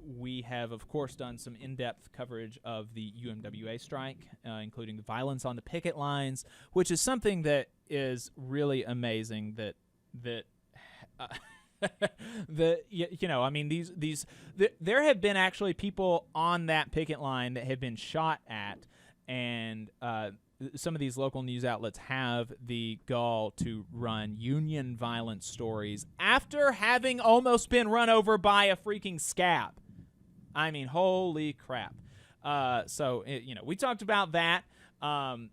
We have, of course, done some in-depth coverage of the UMWA strike, including the violence on the picket lines, which is something that is really amazing. There have been actually people on that picket line that have been shot at, and some of these local news outlets have the gall to run union violence stories after having almost been run over by a freaking scab. I mean, holy crap. We talked about that.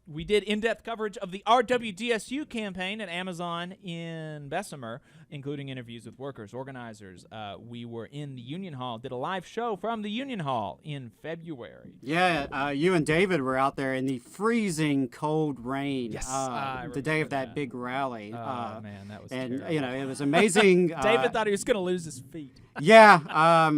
We did in-depth coverage of the RWDSU campaign at Amazon in Bessemer, including interviews with workers, organizers. We were in the Union Hall, did a live show from the Union Hall in February. Yeah, you and David were out there in the freezing cold rain. Yes, the day of that big rally. Oh, man, that was and terrible. it was amazing. David thought he was going to lose his feet. Yeah.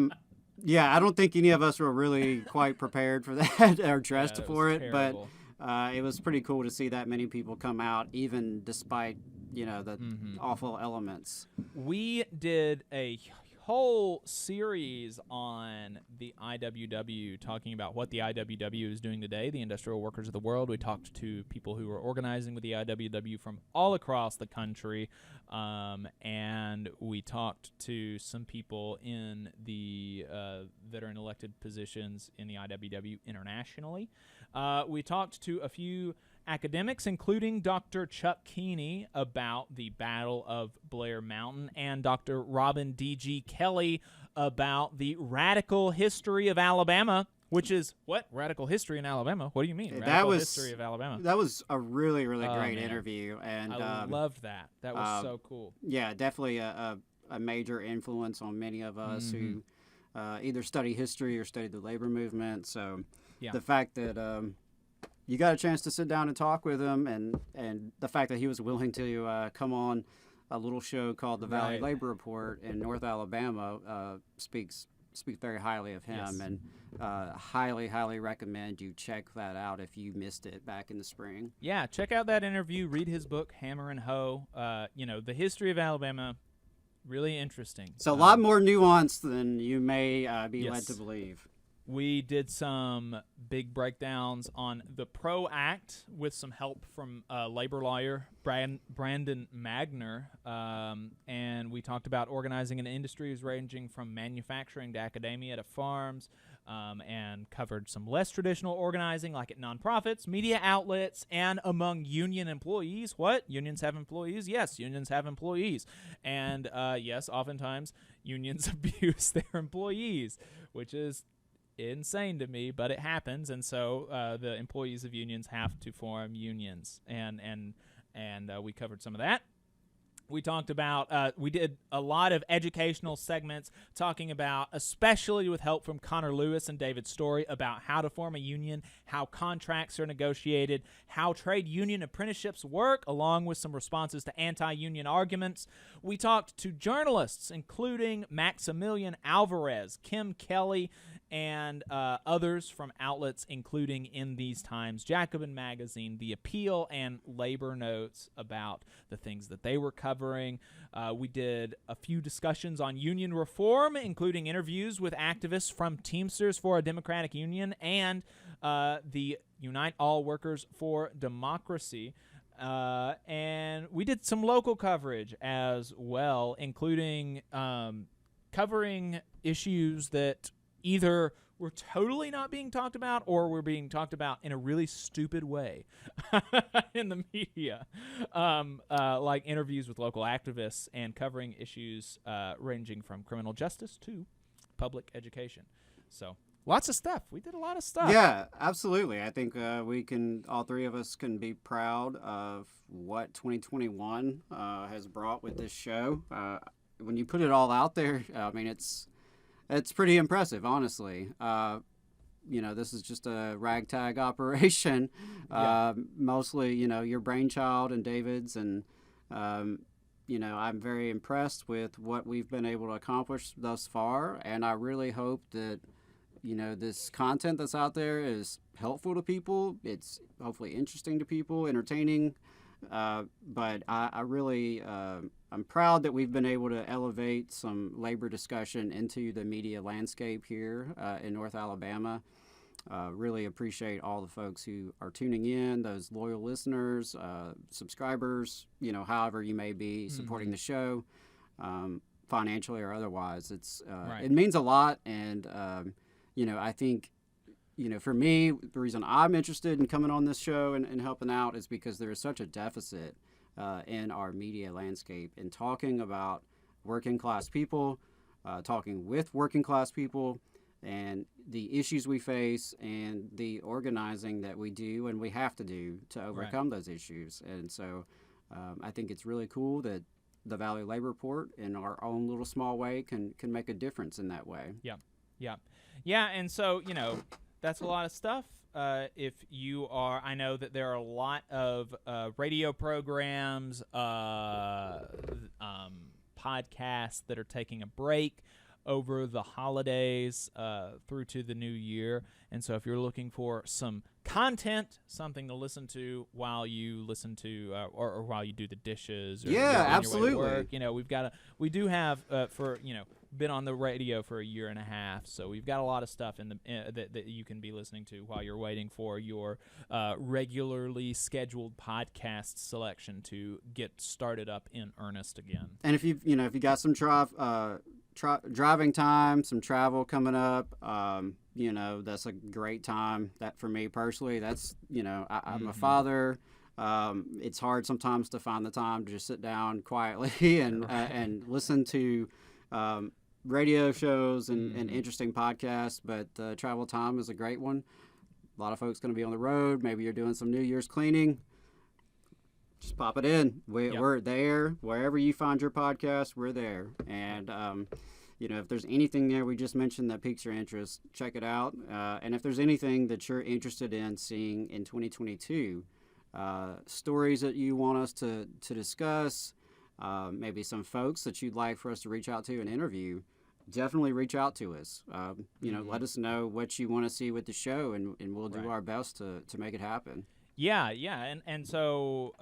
Yeah, I don't think any of us were really quite prepared for that or dressed for it, terrible. but it was pretty cool to see that many people come out, even despite, the awful elements. We did a whole series on the IWW, talking about what the IWW is doing today, the Industrial Workers of the World. We talked to people who are organizing with the IWW from all across the country, and we talked to some people in the that are in elected positions in the IWW internationally. We talked to a few academics, including Dr. Chuck Keeney, about the Battle of Blair Mountain, and Dr. Robin D.G. Kelly about the radical history of Alabama, which is, what? Radical history in Alabama? What do you mean, radical history of Alabama? That was a really, really great interview. And I loved that. That was so cool. Yeah, definitely a major influence on many of us who either study history or study the labor movement. So the fact that you got a chance to sit down and talk with him, and the fact that he was willing to come on a little show called the Valley Labor Report in North Alabama speaks very highly of him. Yes. And highly recommend you check that out if you missed it back in the spring. Yeah, check out that interview. Read his book, Hammer and Hoe. The history of Alabama, really interesting. It's a lot more nuanced than you may be led to believe. We did some big breakdowns on the PRO Act with some help from labor lawyer Brandon Magner, and we talked about organizing in industries ranging from manufacturing to academia to farms, and covered some less traditional organizing like at nonprofits, media outlets, and among union employees. What? Unions have employees? Yes, unions have employees. And yes, oftentimes unions abuse their employees, which is insane to me, but it happens. And so the employees of unions have to form unions, and we covered some of that. We talked about, we did a lot of educational segments talking about, especially with help from Connor Lewis and David Story, about how to form a union, how contracts are negotiated, how trade union apprenticeships work, along with some responses to anti-union arguments. We talked to journalists, including Maximilian Alvarez, Kim Kelly, and others from outlets including In These Times, Jacobin Magazine, The Appeal, and Labor Notes, about the things that they were covering. We did a few discussions on union reform, including interviews with activists from Teamsters for a Democratic Union and the Unite All Workers for Democracy. And we did some local coverage as well, including covering issues that either we're totally not being talked about, or we're being talked about in a really stupid way in the media, like interviews with local activists and covering issues ranging from criminal justice to public education. So lots of stuff. We did a lot of stuff. Yeah, absolutely. I think all three of us can be proud of what 2021 has brought with this show. When you put it all out there, I mean, it's pretty impressive, honestly. This is just a ragtag operation, mostly, your brainchild and David's. And, I'm very impressed with what we've been able to accomplish thus far. And I really hope that, this content that's out there is helpful to people. It's hopefully interesting to people, entertaining. But I really, I'm proud that we've been able to elevate some labor discussion into the media landscape here in North Alabama. Really appreciate all the folks who are tuning in, those loyal listeners, subscribers, however you may be supporting the show, financially or otherwise. It means a lot. And, I think, for me, the reason I'm interested in coming on this show and helping out is because there is such a deficit in our media landscape in talking about working class people, talking with working class people, and the issues we face and the organizing that we do and we have to do to overcome those issues. And so I think it's really cool that the Valley Labor Report in our own little small way can make a difference in that way. Yeah, and so, that's a lot of stuff. If you are, I know that there are a lot of radio programs, podcasts that are taking a break over the holidays through to the new year. And so if you're looking for some content, something to listen to while you listen to or while you do the dishes, or absolutely. Work, we do have been on the radio for a year and a half, so we've got a lot of stuff that you can be listening to while you're waiting for your regularly scheduled podcast selection to get started up in earnest again. And if you got some driving time, some travel coming up, that's a great time. That for me personally, that's I'm a father. It's hard sometimes to find the time to just sit down quietly and listen to radio shows and interesting podcasts, but travel time is a great one. A lot of folks going to be on the road. Maybe you're doing some New Year's cleaning. Just pop it in. We're there. Wherever you find your podcast, we're there. And, if there's anything there we just mentioned that piques your interest, check it out. And if there's anything that you're interested in seeing in 2022, stories that you want us to discuss, maybe some folks that you'd like for us to reach out to and interview, definitely reach out to us. Let us know what you want to see with the show, and we'll do our best to make it happen. Yeah, and so,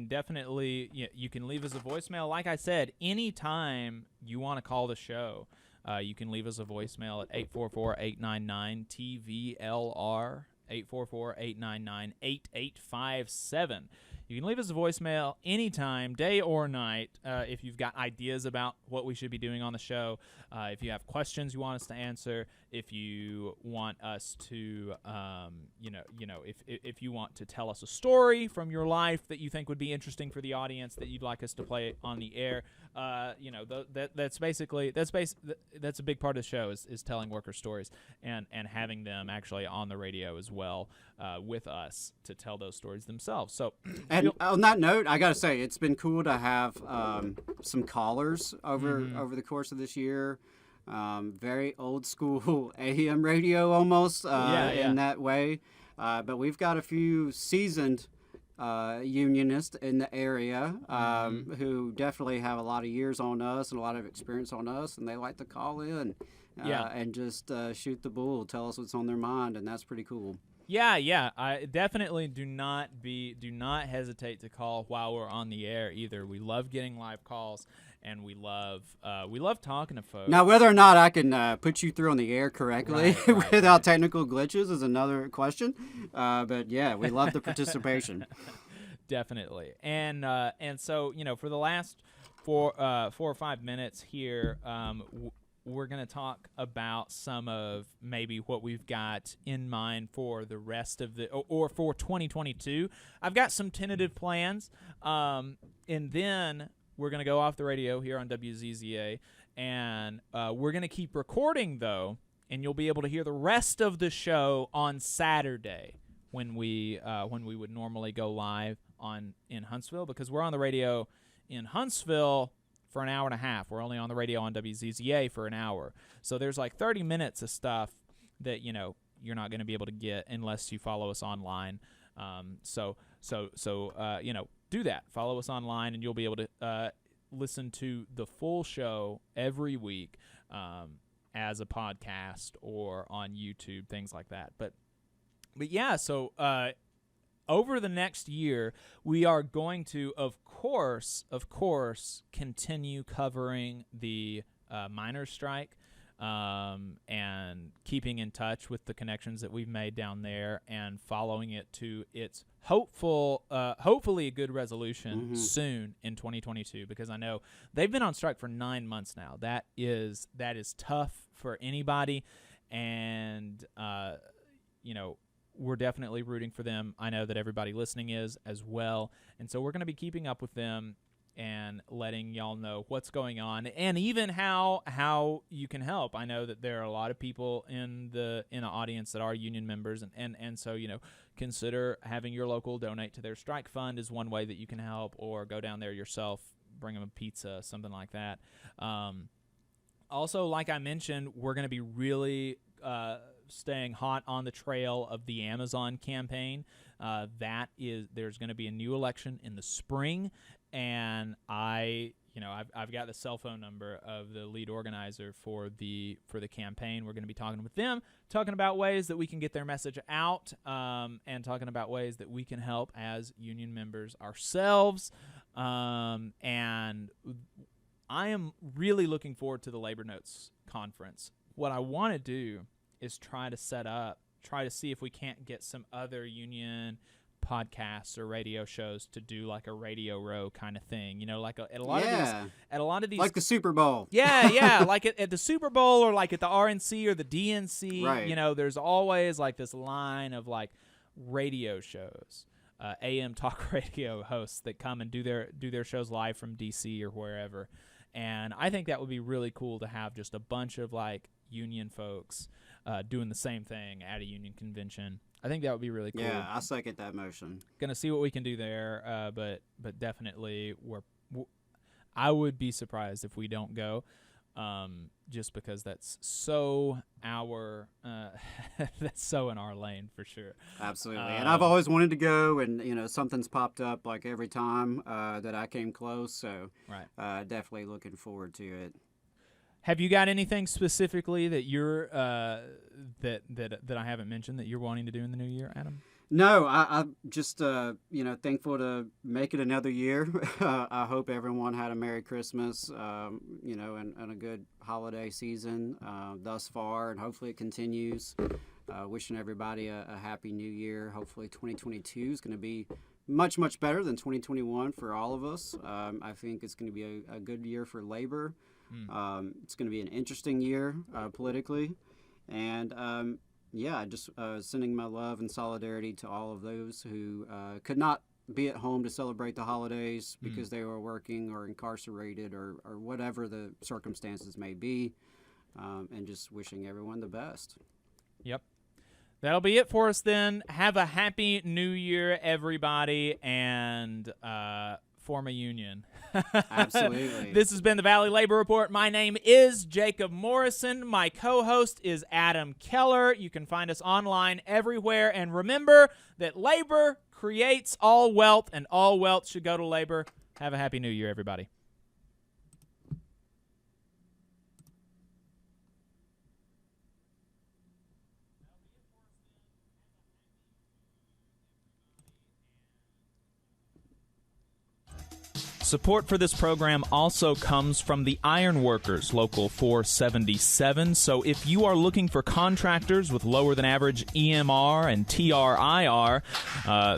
definitely you can leave us a voicemail. Like I said, anytime you want to call the show, you can leave us a voicemail at 844-899-TVLR, 844-899-8857. You can leave us a voicemail anytime, day or night, if you've got ideas about what we should be doing on the show, if you have questions you want us to answer, if you want us to, if you want to tell us a story from your life that you think would be interesting for the audience that you'd like us to play on the air, that's a big part of the show is telling worker stories and having them actually on the radio as well with us to tell those stories themselves. So. And on that note, I got to say, it's been cool to have some callers over the course of this year. Very old school AM radio almost in that way. But we've got a few seasoned unionists in the area who definitely have a lot of years on us and a lot of experience on us, and they like to call in and just shoot the bull, tell us what's on their mind, and that's pretty cool. Yeah. I definitely do not hesitate to call while we're on the air either. We love getting live calls, and we love talking to folks. Now, whether or not I can put you through on the air correctly without technical glitches is another question. But yeah, we love the participation. Definitely, and so for the last 4 or 5 minutes here, we're going to talk about some of maybe what we've got in mind for the rest of or for 2022. I've got some tentative plans, and then we're going to go off the radio here on WZZA, and we're going to keep recording, though, and you'll be able to hear the rest of the show on Saturday when we would normally go live in Huntsville, because we're on the radio in Huntsville for an hour and a half. We're only on the radio on WZZA for an hour. So there's like 30 minutes of stuff that, you're not going to be able to get unless you follow us online. So do that. Follow us online, and you'll be able to listen to the full show every week as a podcast or on YouTube, things like that. But yeah, so over the next year, we are going to, of course, continue covering the miners' strike and keeping in touch with the connections that we've made down there and following it to its hopefully a good resolution soon in 2022, because I know they've been on strike for 9 months now. That is tough for anybody, and we're definitely rooting for them. I know that everybody listening is as well. And so we're going to be keeping up with them and letting y'all know what's going on, and even how you can help. I know that there are a lot of people in the audience that are union members, and so consider having your local donate to their strike fund is one way that you can help, or go down there yourself, bring them a pizza, something like that. Also, like I mentioned, we're going to be really staying hot on the trail of the Amazon campaign. There's going to be a new election in the spring, and I've got the cell phone number of the lead organizer for the campaign. We're going to be talking with them, talking about ways that we can get their message out, and talking about ways that we can help as union members ourselves. And I am really looking forward to the Labor Notes conference. What I want to do is try to see if we can't get some other union podcasts or radio shows to do like a Radio Row kind of thing, at a lot of these, like the Super Bowl. Yeah, like at the Super Bowl, or like at the RNC or the DNC. Right. There's always like this line of like radio shows, AM talk radio hosts that come and do their shows live from DC or wherever. And I think that would be really cool to have just a bunch of like union folks doing the same thing at a union convention. I think that would be really cool. Yeah, I second that motion. Gonna see what we can do there, but definitely I would be surprised if we don't go, just because that's so that's so in our lane for sure. Absolutely, and I've always wanted to go, and something's popped up like every time that I came close. So right, definitely looking forward to it. Have you got anything specifically that you're that I haven't mentioned that you're wanting to do in the new year, Adam? No, I'm just thankful to make it another year. I hope everyone had a Merry Christmas, and a good holiday season thus far, and hopefully it continues. Wishing everybody a happy New Year. Hopefully 2022 is going to be much, much better than 2021 for all of us. I think it's going to be a good year for labor. It's going to be an interesting year politically, and just sending my love and solidarity to all of those who could not be at home to celebrate the holidays because they were working or incarcerated or whatever the circumstances may be, and just wishing everyone the best. Yep. That'll be it for us then. Have a happy new year, everybody, and form a union. Absolutely. This has been the Valley Labor Report. My name is Jacob Morrison. My co-host is Adam Keller. You can find us online everywhere. And remember that labor creates all wealth, and all wealth should go to labor. Have a happy new year, everybody. Support for this program also comes from the Iron Workers, Local 477. So if you are looking for contractors with lower than average EMR and TRIR,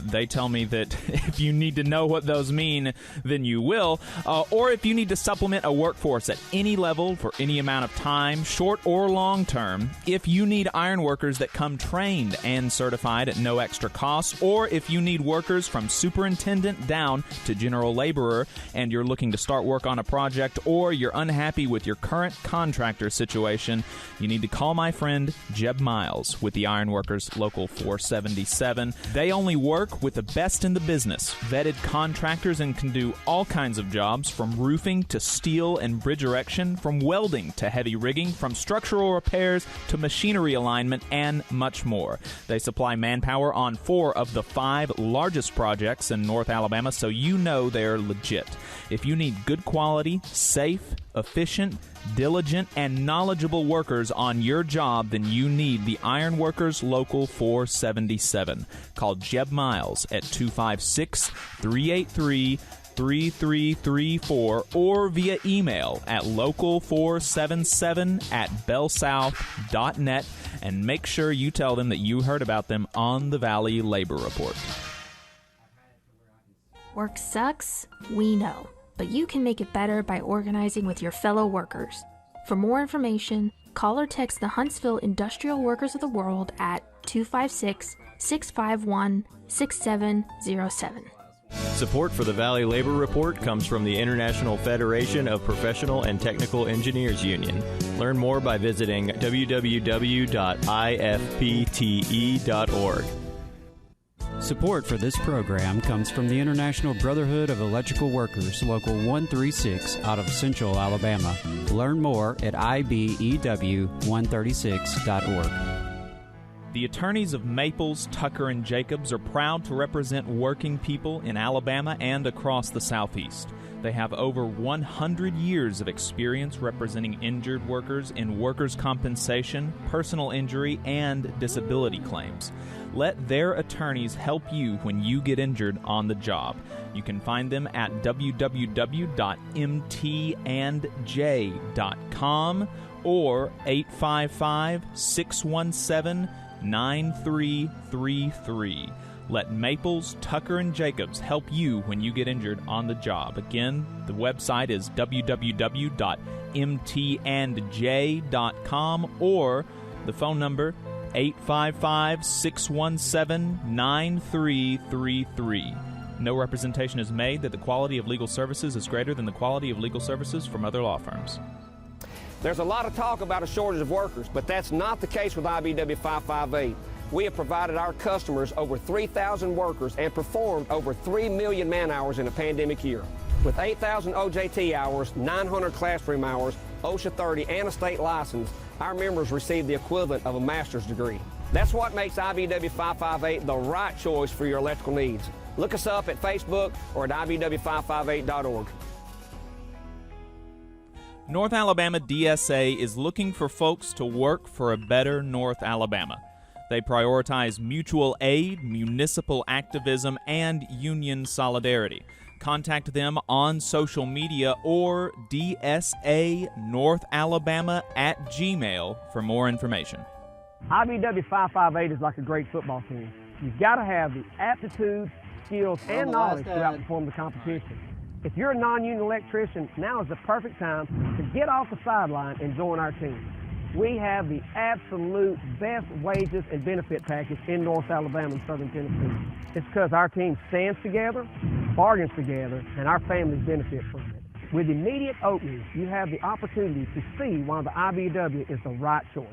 they tell me that if you need to know what those mean, then you will. Or if you need to supplement a workforce at any level for any amount of time, short or long term, if you need iron workers that come trained and certified at no extra cost, or if you need workers from superintendent down to general laborer, and you're looking to start work on a project, or you're unhappy with your current contractor situation, you need to call my friend Jeb Miles with the Iron Workers Local 477. They only work with the best in the business, vetted contractors, and can do all kinds of jobs, from roofing to steel and bridge erection, from welding to heavy rigging, from structural repairs to machinery alignment, and much more. They supply manpower on 4 of the 5 largest projects in North Alabama, so you know they're legit. If you need good quality, safe, efficient, diligent, and knowledgeable workers on your job, then you need the Iron Workers Local 477. Call Jeb Miles at 256-383-3334 or via email at local477@bellsouth.net, and make sure you tell them that you heard about them on the Valley Labor Report. Work sucks, we know, but you can make it better by organizing with your fellow workers. For more information, call or text the Huntsville Industrial Workers of the World at 256-651-6707. Support for the Valley Labor Report comes from the International Federation of Professional and Technical Engineers Union. Learn more by visiting www.ifpte.org. Support for this program comes from the International Brotherhood of Electrical Workers, Local 136, out of Central Alabama. Learn more at IBEW136.org. The attorneys of Maples, Tucker, and Jacobs are proud to represent working people in Alabama and across the Southeast. They have over 100 years of experience representing injured workers in workers' compensation, personal injury, and disability claims. Let their attorneys help you when you get injured on the job. You can find them at www.mtandj.com or 855-617-9333. Let Maples, Tucker, and Jacobs help you when you get injured on the job. Again, the website is www.mtandj.com or the phone number 855-617-9333. No representation is made that the quality of legal services is greater than the quality of legal services from other law firms. There's a lot of talk about a shortage of workers, but that's not the case with IBEW 558. We have provided our customers over 3,000 workers and performed over 3 million man-hours in a pandemic year. With 8,000 OJT hours, 900 classroom hours, OSHA 30, and a state license, our members receive the equivalent of a master's degree. That's what makes IBEW 558 the right choice for your electrical needs. Look us up at Facebook or at IBEW558.org. North Alabama DSA is looking for folks to work for a better North Alabama. They prioritize mutual aid, municipal activism, and union solidarity. Contact them on social media or dsanorthalabama@gmail for more information. IBEW 558 is like a great football team. You've got to have the aptitude, skills, and knowledge to outperform the competition. If you're a non-union electrician, now is the perfect time to get off the sideline and join our team. We have the absolute best wages and benefit package in North Alabama and Southern Tennessee. It's because our team stands together, bargains together, and our families benefit from it. With immediate openings, you have the opportunity to see why the IBEW is the right choice.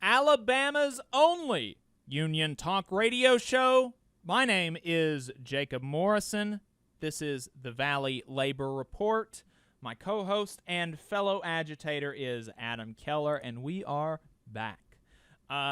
Alabama's only union talk radio show. My name is Jacob Morrison. This is the Valley Labor Report. My co-host and fellow agitator is Adam Keller, and we are back.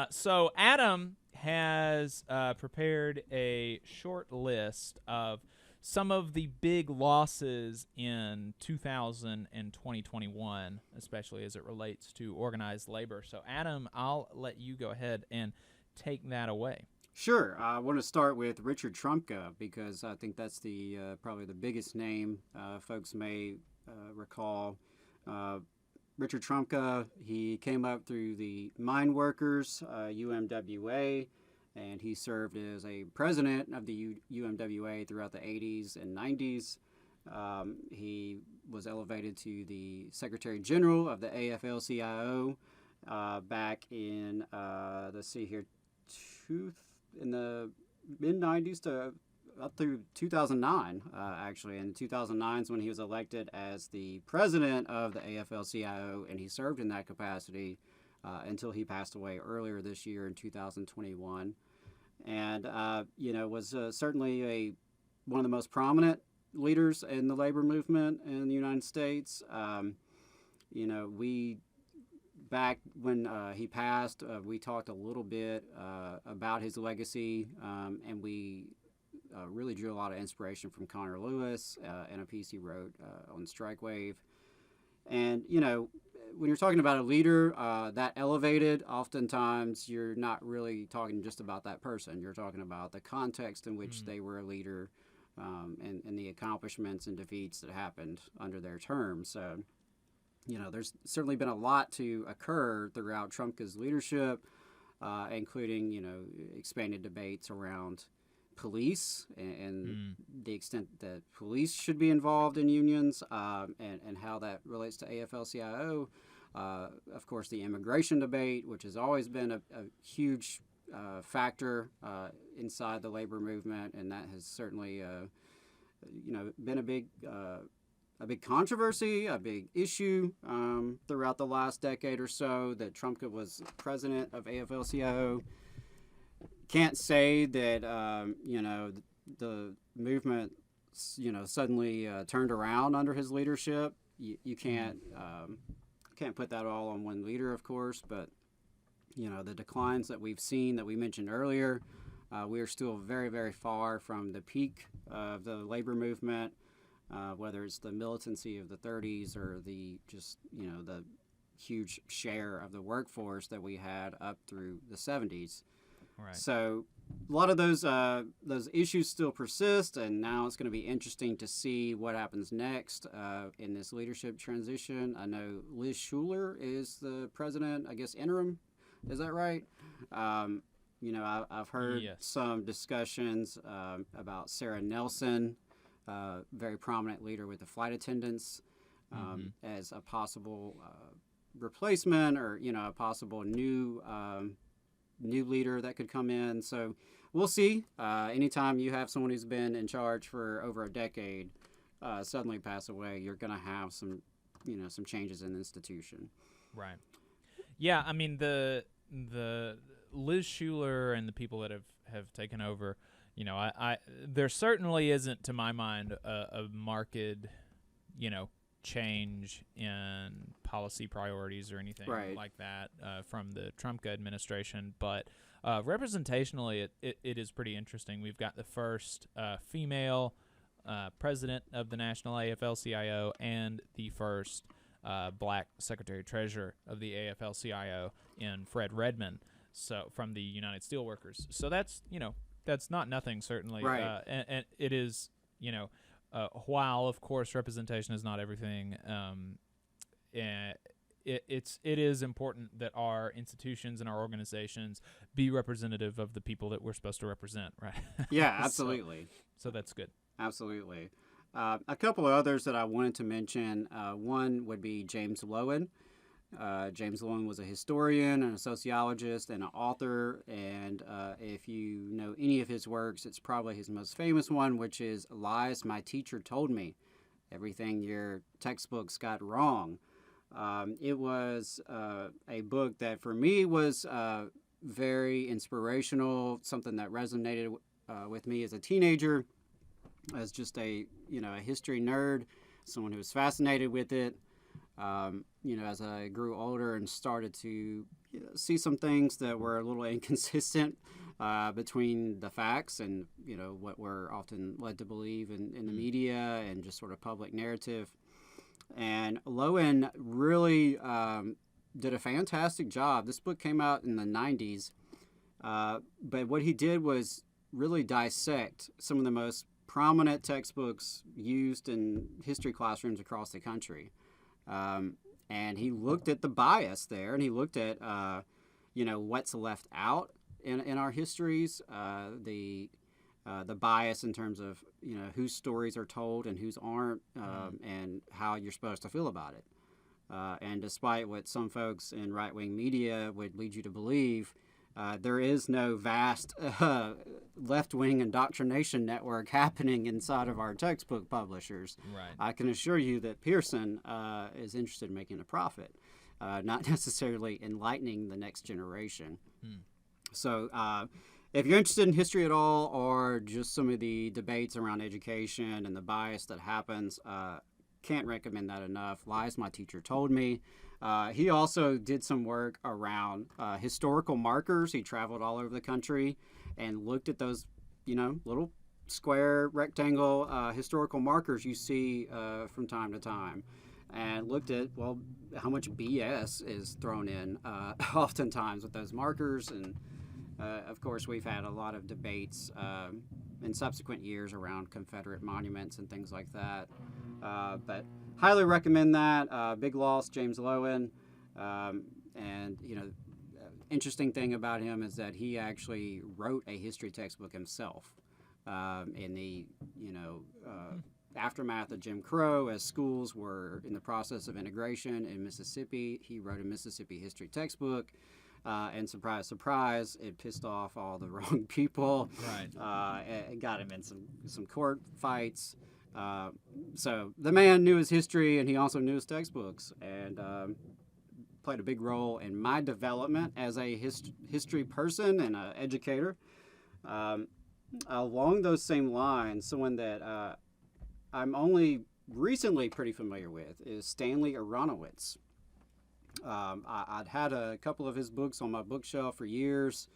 So Adam has prepared a short list of some of the big losses in 2000 and 2021, especially as it relates to organized labor. So Adam, I'll let you go ahead and take that away. Sure. I want to start with Richard Trumka because I think that's the probably the biggest name folks may recall. Richard Trumka, he came up through the mine workers, UMWA, and he served as a president of the UMWA throughout the 80s and 90s. He was elevated to the Secretary General of the AFL-CIO back in, in the mid-90s to up through 2009, actually. In 2009 is when he was elected as the president of the AFL-CIO, and he served in that capacity until he passed away earlier this year in 2021. And, was certainly one of the most prominent leaders in the labor movement in the United States. Back when he passed, we talked a little bit about his legacy, and we really drew a lot of inspiration from Connor Lewis and a piece he wrote on Strike Wave. And, when you're talking about a leader that elevated, oftentimes you're not really talking just about that person. You're talking about the context in which they were a leader and the accomplishments and defeats that happened under their term. So, there's certainly been a lot to occur throughout Trumka's leadership, including, expanded debates around police and the extent that police should be involved in unions and how that relates to AFL-CIO. Of course, the immigration debate, which has always been a huge factor inside the labor movement, and that has certainly, been a big controversy, a big issue throughout the last decade or so that Trumka was president of AFL-CIO. Can't say that, the movement, suddenly turned around under his leadership. You can't put that all on one leader, of course, but, the declines that we've seen that we mentioned earlier, we are still very, very far from the peak of the labor movement. Whether it's the militancy of the 30s or the huge share of the workforce that we had up through the 70s. Right. So a lot of those issues still persist, and now it's going to be interesting to see what happens next in this leadership transition. I know Liz Schuler is the president, I guess interim. Is that right? I've heard some discussions about Sarah Nelson, very prominent leader with the flight attendants, as a possible replacement or, a possible new leader that could come in. So we'll see. Anytime you have someone who's been in charge for over a decade suddenly pass away, you're going to have some changes in the institution. Right. Yeah, I mean, the Liz Schuler and the people that have taken over, there certainly isn't, to my mind, a marked, change in policy priorities or anything like that from the Trumka administration. But representationally, it is pretty interesting. We've got the first female president of the National AFL-CIO and the first black secretary-treasurer of the AFL-CIO in Fred Redmond, so from the United Steelworkers. So that's not nothing, certainly. Right. And it is, while, of course, representation is not everything, it is important that our institutions and our organizations be representative of the people that we're supposed to represent, right? Yeah, absolutely. So that's good. Absolutely. A couple of others that I wanted to mention. One would be James Loewen. James Loewen was a historian and a sociologist and an author, and if you know any of his works, it's probably his most famous one, which is Lies My Teacher Told Me, Everything Your Textbooks Got Wrong. It was a book that for me was very inspirational, something that resonated with me as a teenager, as just a history nerd, someone who was fascinated with it. As I grew older and started to see some things that were a little inconsistent between the facts and, what we're often led to believe in the media and just sort of public narrative. And Loewen really did a fantastic job. This book came out in the 90s, But what he did was really dissect some of the most prominent textbooks used in history classrooms across the country. And he looked at the bias there, and he looked at, what's left out in our histories, the bias in terms of, whose stories are told and whose aren't, and how you're supposed to feel about it. And despite what some folks in right-wing media would lead you to believe, there is no vast left-wing indoctrination network happening inside of our textbook publishers. Right. I can assure you that Pearson is interested in making a profit, not necessarily enlightening the next generation. So if you're interested in history at all, or just some of the debates around education and the bias that happens, can't recommend that enough. Lies My Teacher Told Me. He also did some work around historical markers. He traveled all over the country and looked at those, little square, rectangle historical markers you see from time to time, and looked at, how much BS is thrown in oftentimes with those markers. And of course, we've had a lot of debates in subsequent years around Confederate monuments and things like that. But highly recommend that. Big loss, James Lowen. And, interesting thing about him is that he actually wrote a history textbook himself in the, aftermath of Jim Crow, as schools were in the process of integration in Mississippi. He wrote a Mississippi history textbook. And surprise, surprise, it pissed off all the wrong people. Right. It got him in some court fights. So the man knew his history, and he also knew his textbooks, and played a big role in my development as a history person and an educator. Along those same lines, someone that I'm only recently pretty familiar with is Stanley Aronowitz. I'd had a couple of his books on my bookshelf for years,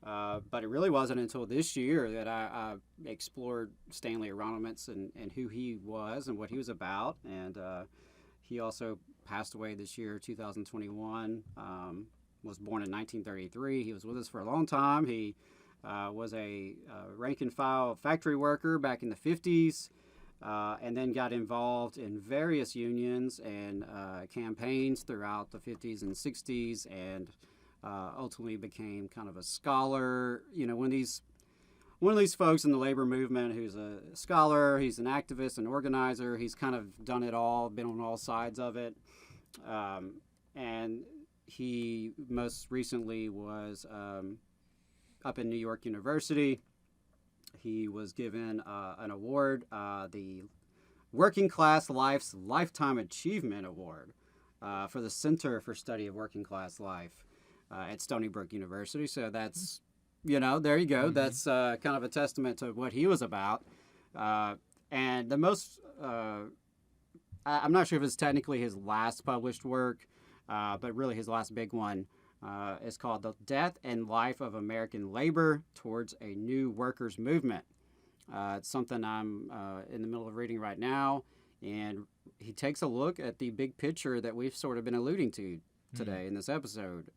but it really wasn't until this year that I explored Stanley Aronowitz and who he was and what he was about. And he also passed away this year, 2021, was born in 1933. He was with us for a long time. He was a rank-and-file factory worker back in the 50s. And then got involved in various unions and campaigns throughout the 50s and 60s, and ultimately became kind of a scholar. One of these folks in the labor movement who's a scholar, he's an activist, an organizer. He's kind of done it all, been on all sides of it. And he most recently was up in New York University. He was given an award, the Working Class Life's Lifetime Achievement Award for the Center for Study of Working Class Life at Stony Brook University. So that's, there you go. Mm-hmm. That's kind of a testament to what he was about. And the most, I'm not sure if it's technically his last published work, but really his last big one. Is called The Death and Life of American Labor Towards a New Workers' Movement. It's something I'm in the middle of reading right now, and he takes a look at the big picture that we've sort of been alluding to today in this episode.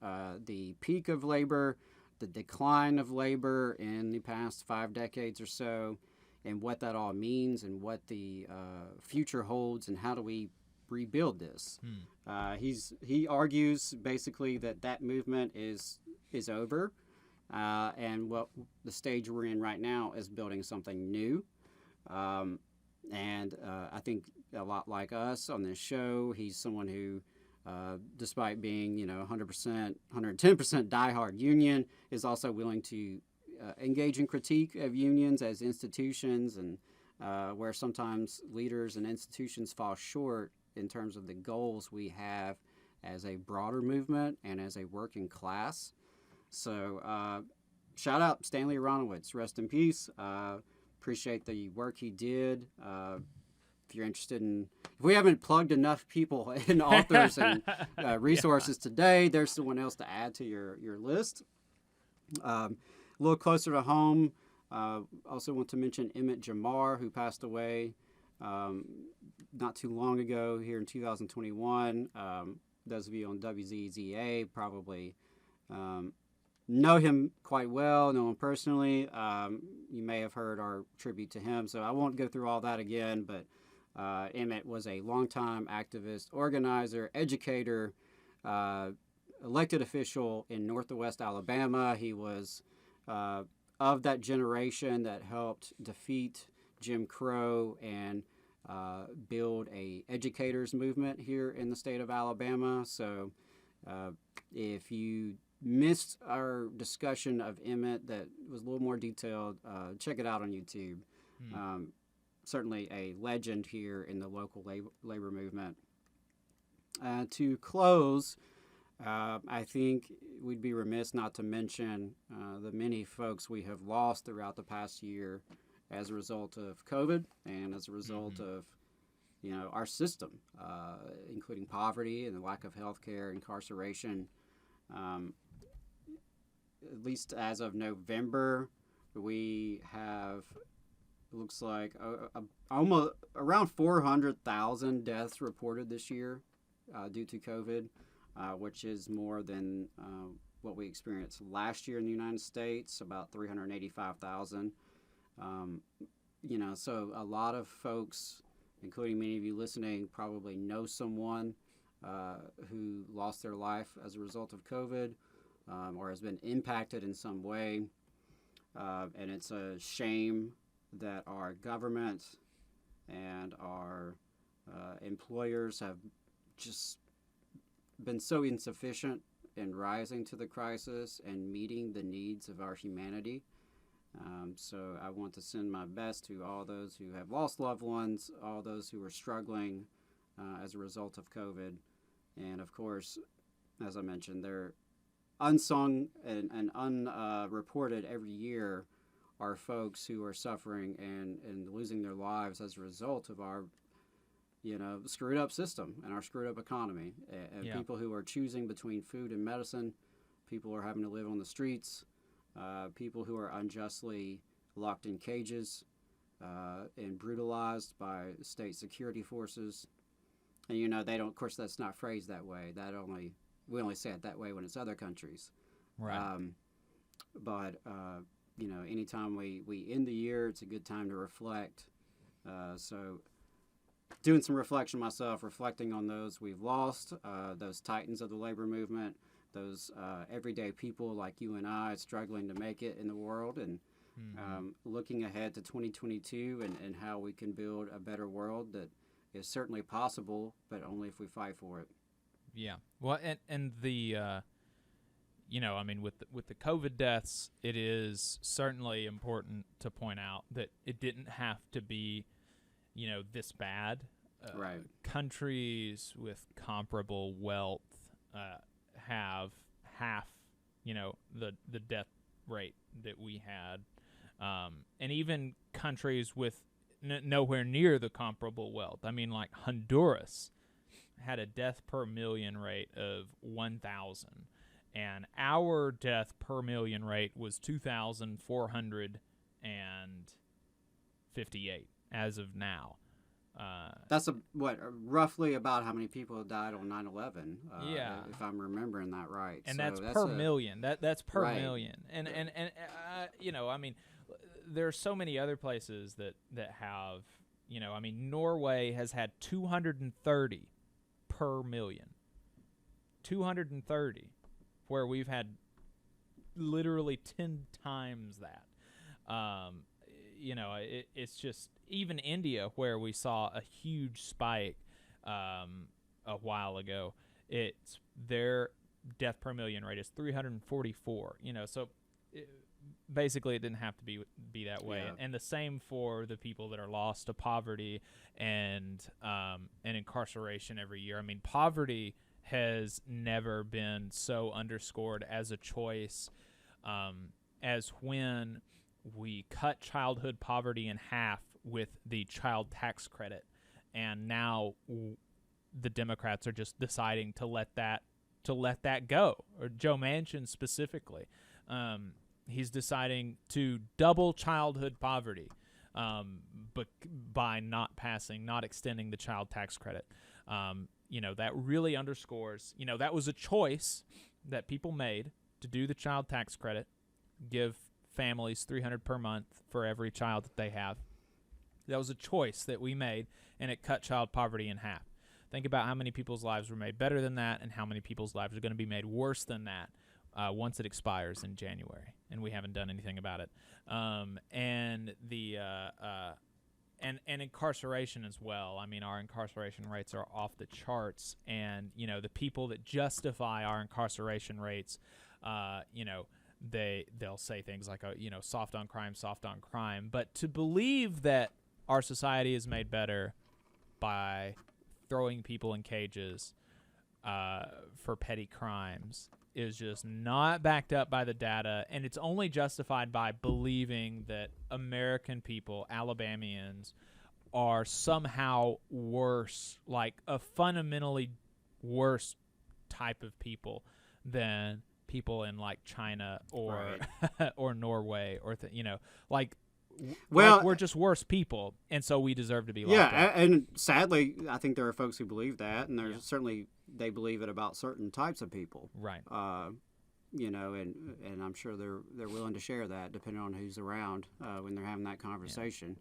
The peak of labor, the decline of labor in the past 5 decades or so, and what that all means and what the future holds, and how do we rebuild this. He argues basically that movement is over, and what the stage we're in right now is building something new. And I think a lot like us on this show, he's someone who, despite being 100%, 110% diehard union, is also willing to engage in critique of unions as institutions, and where sometimes leaders and institutions fall short in terms of the goals we have as a broader movement and as a working class. So shout out Stanley Aronowitz, rest in peace. Appreciate the work he did. If you're interested if we haven't plugged enough people and authors and resources today, there's someone else to add to your list. A little closer to home, also want to mention Emmett Jamar, who passed away not too long ago here in 2021. Those of you on WZZA probably know him quite well, know him personally. You may have heard our tribute to him, so I won't go through all that again, but Emmett was a longtime activist, organizer, educator, elected official in Northwest Alabama. He was of that generation that helped defeat Jim Crow and build a educators movement here in the state of Alabama. So if you missed our discussion of Emmett that was a little more detailed, check it out on YouTube. Certainly a legend here in the local labor movement. To close, I think we'd be remiss not to mention the many folks we have lost throughout the past year as a result of COVID and as a result of, our system, including poverty and the lack of health care, incarceration. At least as of November, we have, it looks like, almost around 400,000 deaths reported this year due to COVID, which is more than what we experienced last year in the United States, about 385,000. So a lot of folks, including many of you listening, probably know someone who lost their life as a result of COVID or has been impacted in some way. And it's a shame that our government and our employers have just been so insufficient in rising to the crisis and meeting the needs of our humanity. So I want to send my best to all those who have lost loved ones, all those who are struggling as a result of COVID. And of course, as I mentioned, they're unsung and unreported every year are folks who are suffering and losing their lives as a result of our screwed up system and our screwed up economy. And people who are choosing between food and medicine, people who are having to live on the streets, people who are unjustly locked in cages and brutalized by state security forces. And they don't, of course, that's not phrased that way. We only say it that way when it's other countries. Right. But anytime we end the year, it's a good time to reflect. So doing some reflection myself, reflecting on those we've lost, those titans of the labor movement, those everyday people like you and I struggling to make it in the world, and looking ahead to 2022 and how we can build a better world that is certainly possible, but only if we fight for it. Yeah. Well, and the with the COVID deaths, it is certainly important to point out that it didn't have to be, this bad. Right. Countries with comparable wealth have half, the death rate that we had, and even countries with nowhere near the comparable wealth. I mean, like Honduras had a death per million rate of 1,000, and our death per million rate was 2,458 as of now. That's roughly about how many people died on 9/11. Yeah, if I'm remembering that right. And so that's per million. That's per right. million. And there are so many other places that have, Norway has had 230 per million. 230, where we've had literally 10 times that. It's just, even India, where we saw a huge spike a while ago, their death per million rate is 344. So basically it didn't have to be that way. Yeah. And the same for the people that are lost to poverty and incarceration every year. I mean, poverty has never been so underscored as a choice as when we cut childhood poverty in half with the child tax credit, and now the Democrats are just deciding to let that go. Or Joe Manchin specifically, he's deciding to double childhood poverty, but by not extending the child tax credit. That really underscores, that was a choice that people made to do the child tax credit, give families $300 per month for every child that they have. That was a choice that we made, and it cut child poverty in half. Think about how many people's lives were made better than that and how many people's lives are going to be made worse than that once it expires in January, and we haven't done anything about it. And incarceration as well. I mean, our incarceration rates are off the charts, and, you know, the people that justify our incarceration rates, you know, they'll say things like, you know, soft on crime. But to believe that our society is made better by throwing people in cages for petty crimes is just not backed up by the data, and it's only justified by believing that American people, Alabamians, are somehow worse, like a fundamentally worse type of people than people in like China or or Norway or you know, like we're just worse people, and so we deserve to be locked up. And sadly, I think there are folks who believe that, and there's certainly they believe it about certain types of people, right? You know, and I'm sure they're willing to share that depending on who's around when they're having that conversation. Yeah.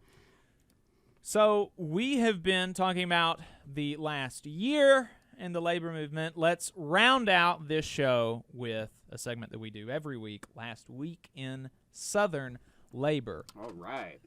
So we have been talking about the last year in the labor movement. Let's round out this show with a segment that we do every week, Last Week in Southern Labor. All right.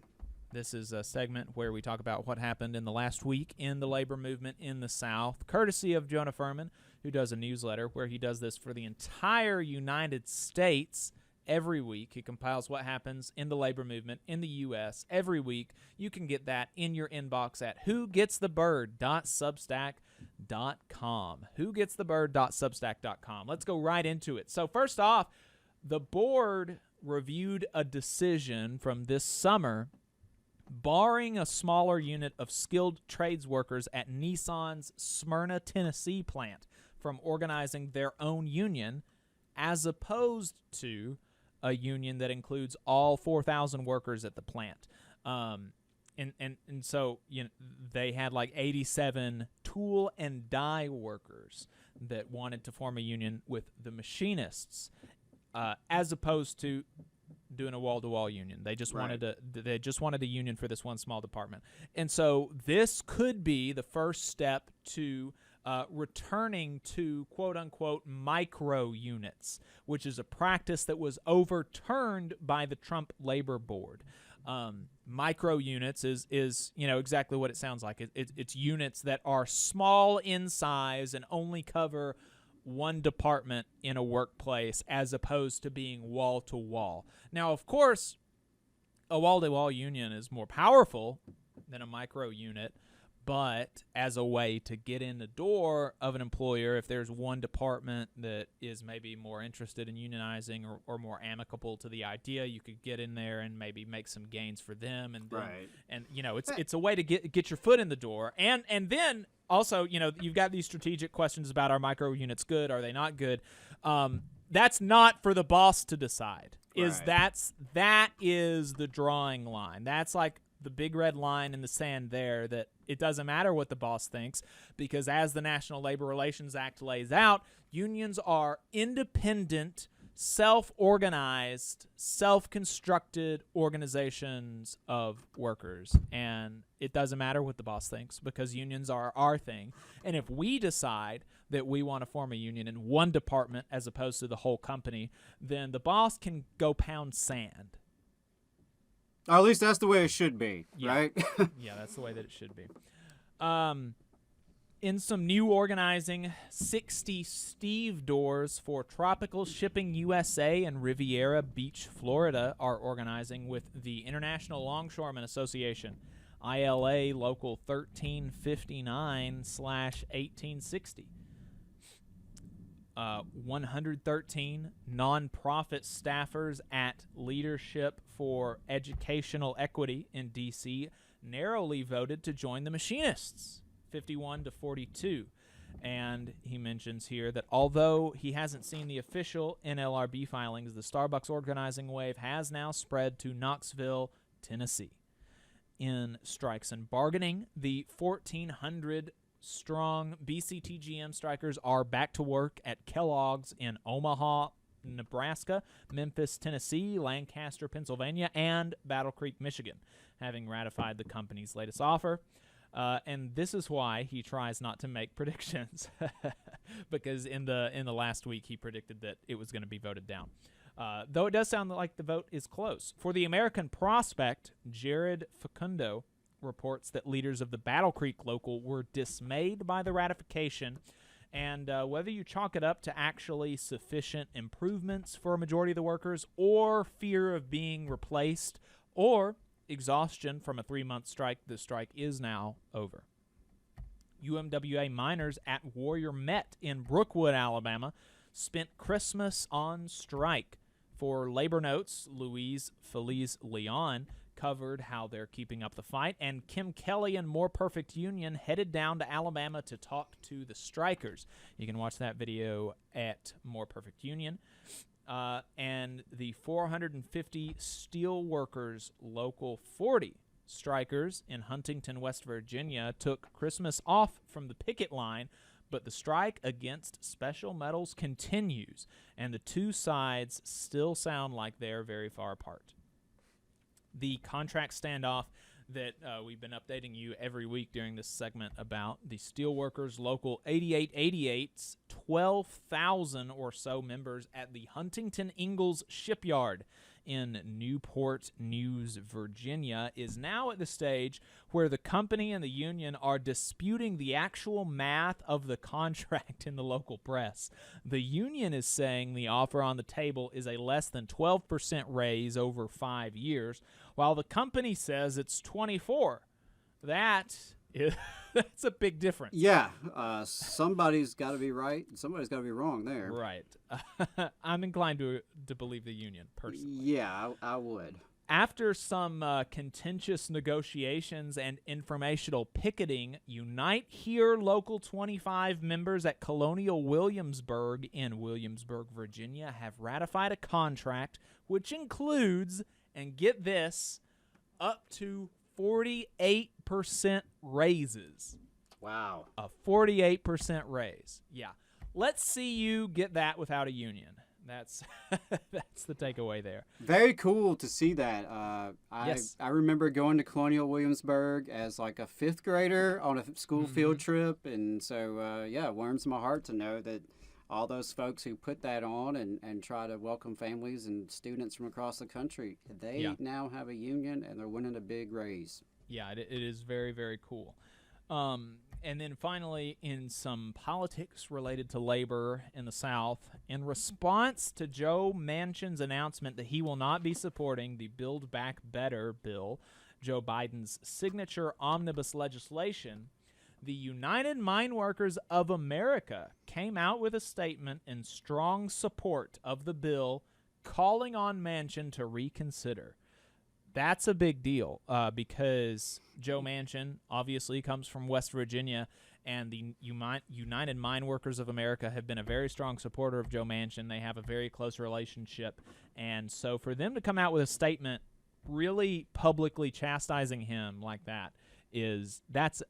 This is a segment where we talk about what happened in the last week in the labor movement in the South, courtesy of Jonah Furman, who does a newsletter where he does this for the entire United States every week. He compiles what happens in the labor movement in the U.S. every week. You can get that in your inbox at whogetsthebird.substack.com. Whogetsthebird.substack.com. Let's go right into it. So first off, the board reviewed a decision from this summer barring a smaller unit of skilled trades workers at Nissan's Smyrna, Tennessee plant from organizing their own union, as opposed to a union that includes all 4,000 workers at the plant. And so, you know, they had like 87 tool and die workers that wanted to form a union with the machinists, as opposed to doing a wall-to-wall union. They just wanted a union for this one small department. And so this could be the first step to returning to quote-unquote micro units, which is a practice that was overturned by the Trump Labor Board. Micro units is you know exactly what it sounds like. It's units that are small in size and only cover one department in a workplace, as opposed to being wall-to-wall. Now, of course, a wall-to-wall union is more powerful than a micro unit, but as a way to get in the door of an employer, if there's one department that is maybe more interested in unionizing or more amicable to the idea, you could get in there and maybe make some gains for them, and then, and you know, it's a way to get your foot in the door, and then also, you know, you've got these strategic questions about, are micro units good, are they not good? That's not for the boss to decide. That is the drawing line. That's like the big red line in the sand there, that it doesn't matter what the boss thinks, because as the National Labor Relations Act lays out, unions are independent, self-organized, self-constructed organizations of workers. And it doesn't matter what the boss thinks, because unions are our thing. And if we decide that we want to form a union in one department as opposed to the whole company, then the boss can go pound sand. Or at least that's the way it should be, right? Yeah, that's the way that it should be. In some new organizing, 60 Steve doors for Tropical Shipping USA and Riviera Beach, Florida are organizing with the International Longshoremen Association, ILA Local 1359/1860. 113 nonprofit staffers at Leadership for Educational Equity in D.C. narrowly voted to join the machinists, 51-42. And he mentions here that although he hasn't seen the official NLRB filings, the Starbucks organizing wave has now spread to Knoxville, Tennessee. In strikes and bargaining, the 1,400 strong BCTGM strikers are back to work at Kellogg's in Omaha, Nebraska, Memphis, Tennessee, Lancaster, Pennsylvania, and Battle Creek, Michigan, having ratified the company's latest offer. And this is why he tries not to make predictions, because in the last week he predicted that it was going to be voted down. Though it does sound like the vote is close. For the American Prospect, Jared Facundo reports that leaders of the Battle Creek local were dismayed by the ratification, and whether you chalk it up to actually sufficient improvements for a majority of the workers, or fear of being replaced, or exhaustion from a 3-month strike, the strike is now over. UMWA miners at Warrior Met in Brookwood, Alabama, spent Christmas on strike. For Labor Notes, Louise Feliz Leon covered how they're keeping up the fight, and Kim Kelly and More Perfect Union headed down to Alabama to talk to the strikers. You can watch that video at More Perfect Union. And the 450 steel workers Local 40 strikers in Huntington, West Virginia, took Christmas off from the picket line, but the strike against special metals continues, and the two sides still sound like they're very far apart. The contract standoff that we've been updating you every week during this segment about, the Steelworkers Local 8888's 12,000 or so members at the Huntington Ingalls Shipyard in Newport News, Virginia, is now at the stage where the company and the union are disputing the actual math of the contract in the local press. The union is saying the offer on the table is a less than 12% raise over 5 years, while the company says it's 24%. That's a big difference. Yeah, somebody's got to be right and somebody's got to be wrong there. Right. I'm inclined to believe the union, personally. Yeah, I would. After some contentious negotiations and informational picketing, Unite Here Local 25 members at Colonial Williamsburg in Williamsburg, Virginia, have ratified a contract which includes, and get this, up to 48% raises. Wow. A 48% raise. Yeah. Let's see you get that without a union. That's the takeaway there. Very cool to see that. Yes. I remember going to Colonial Williamsburg as like a 5th grader on a school field trip, and so it warms my heart to know that all those folks who put that on and try to welcome families and students from across the country, they now have a union and they're winning a big raise. Yeah, it is very, very cool. And then finally, in some politics related to labor in the South, in response to Joe Manchin's announcement that he will not be supporting the Build Back Better bill, Joe Biden's signature omnibus legislation, the United Mine Workers of America came out with a statement in strong support of the bill, calling on Manchin to reconsider. That's a big deal because Joe Manchin obviously comes from West Virginia, and the United Mine Workers of America have been a very strong supporter of Joe Manchin. They have a very close relationship, and so for them to come out with a statement really publicly chastising him like that is that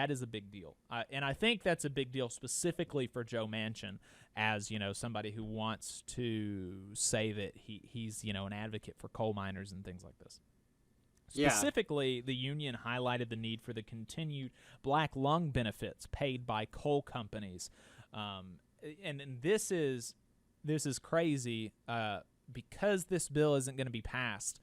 is a big deal, and I think that's a big deal specifically for Joe Manchin, as somebody who wants to say that he's an advocate for coal miners and things like this. Specifically, the union highlighted the need for the continued black lung benefits paid by coal companies, and this is crazy because this bill isn't going to be passed.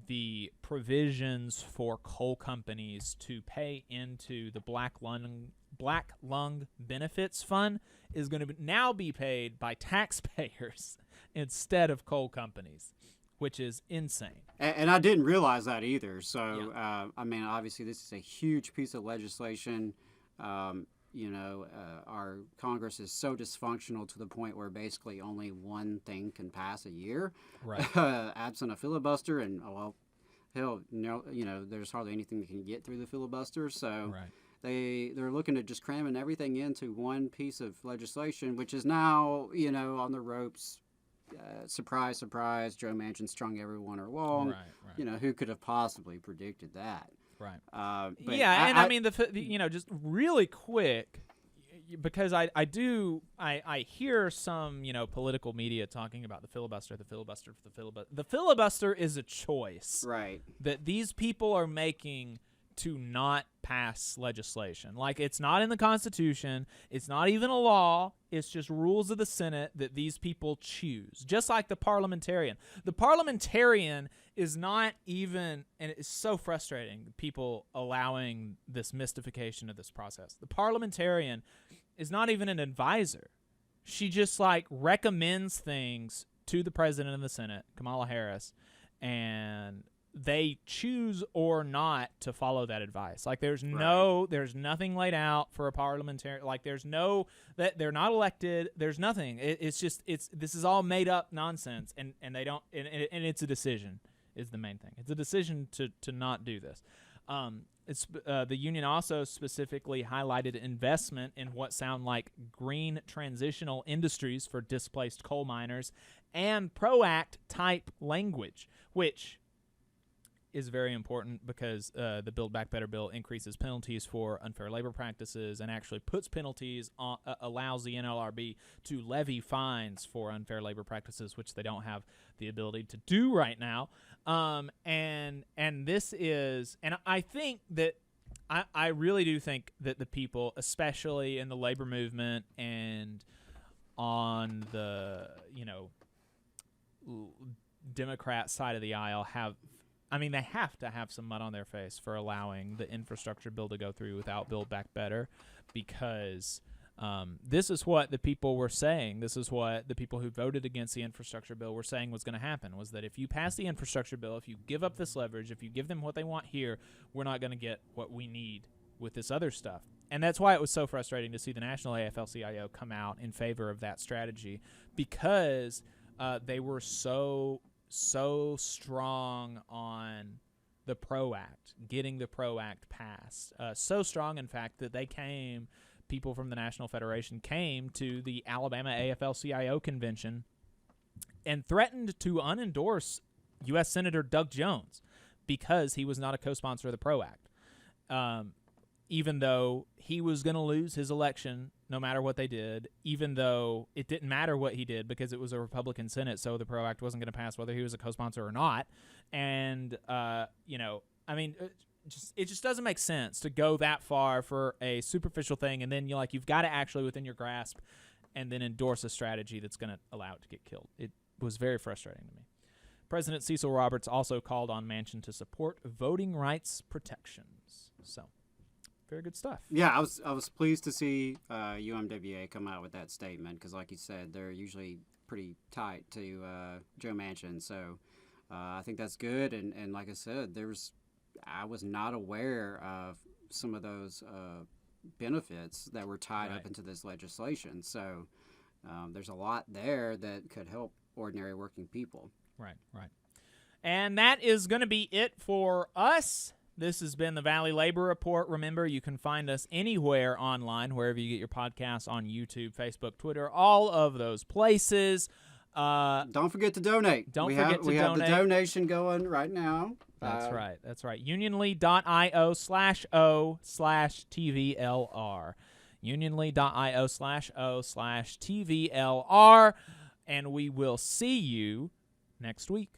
The provisions for coal companies to pay into the Black Lung Benefits Fund is going to now be paid by taxpayers instead of coal companies, which is insane. And I didn't realize that either. So, obviously this is a huge piece of legislation. Our Congress is so dysfunctional to the point where basically only one thing can pass a year, right? Absent a filibuster, and there's hardly anything that can get through the filibuster. So they're looking at just cramming everything into one piece of legislation, which is now on the ropes. Surprise, surprise! Joe Manchin strung everyone along. Right. Who could have possibly predicted that? Right. But just really quick, because I hear some, political media talking about the filibuster. The filibuster is a choice, right, that these people are making to not pass legislation. Like, it's not in the Constitution. It's not even a law. It's just rules of the Senate that these people choose, just like the parliamentarian. The parliamentarian is not even, and it's so frustrating, people allowing this mystification of this process. The parliamentarian is not even an advisor. She just, recommends things to the president of the Senate, Kamala Harris, and they choose or not to follow that advice. There's nothing laid out for a parliamentarian. There's no, that they're not elected. There's nothing. This is all made up nonsense, and they don't, and it's a decision is the main thing. It's a decision to not do this. The union also specifically highlighted investment in what sound like green transitional industries for displaced coal miners and PRO-Act type language, which is very important because the Build Back Better bill increases penalties for unfair labor practices and actually puts penalties on, allows the NLRB to levy fines for unfair labor practices, which they don't have the ability to do right now. And this is, and I think that I really do think that the people, especially in the labor movement and on the Democrat side of the aisle, they have to have some mud on their face for allowing the infrastructure bill to go through without Build Back Better, because this is what the people were saying. This is what the people who voted against the infrastructure bill were saying was going to happen, was that if you pass the infrastructure bill, if you give up this leverage, if you give them what they want here, we're not going to get what we need with this other stuff. And that's why it was so frustrating to see the National AFL-CIO come out in favor of that strategy, because they were so strong on the PRO-Act, getting the PRO-Act passed. So strong, in fact, that people from the National Federation came to the Alabama AFL-CIO convention and threatened to unendorse U.S. Senator Doug Jones because he was not a co-sponsor of the PRO-Act, even though he was going to lose his election no matter what they did, even though it didn't matter what he did because it was a Republican Senate, so the PRO-Act wasn't going to pass whether he was a co-sponsor or not. And, it just doesn't make sense to go that far for a superficial thing, and then you've got to actually, within your grasp, and then endorse a strategy that's going to allow it to get killed. It was very frustrating to me. President Cecil Roberts also called on Manchin to support voting rights protections. So, very good stuff. Yeah, I was pleased to see UMWA come out with that statement because, like you said, they're usually pretty tight to Joe Manchin. So I think that's good. And like I said, I was not aware of some of those benefits that were tied up into this legislation. So there's a lot there that could help ordinary working people. Right. And that is going to be it for us. This has been the Valley Labor Report. Remember, you can find us anywhere online, wherever you get your podcasts, on YouTube, Facebook, Twitter, all of those places. Don't forget to donate. We have the donation going right now. That's right. Unionly.io/o/TVLR. Unionly.io/o/TVLR. And we will see you next week.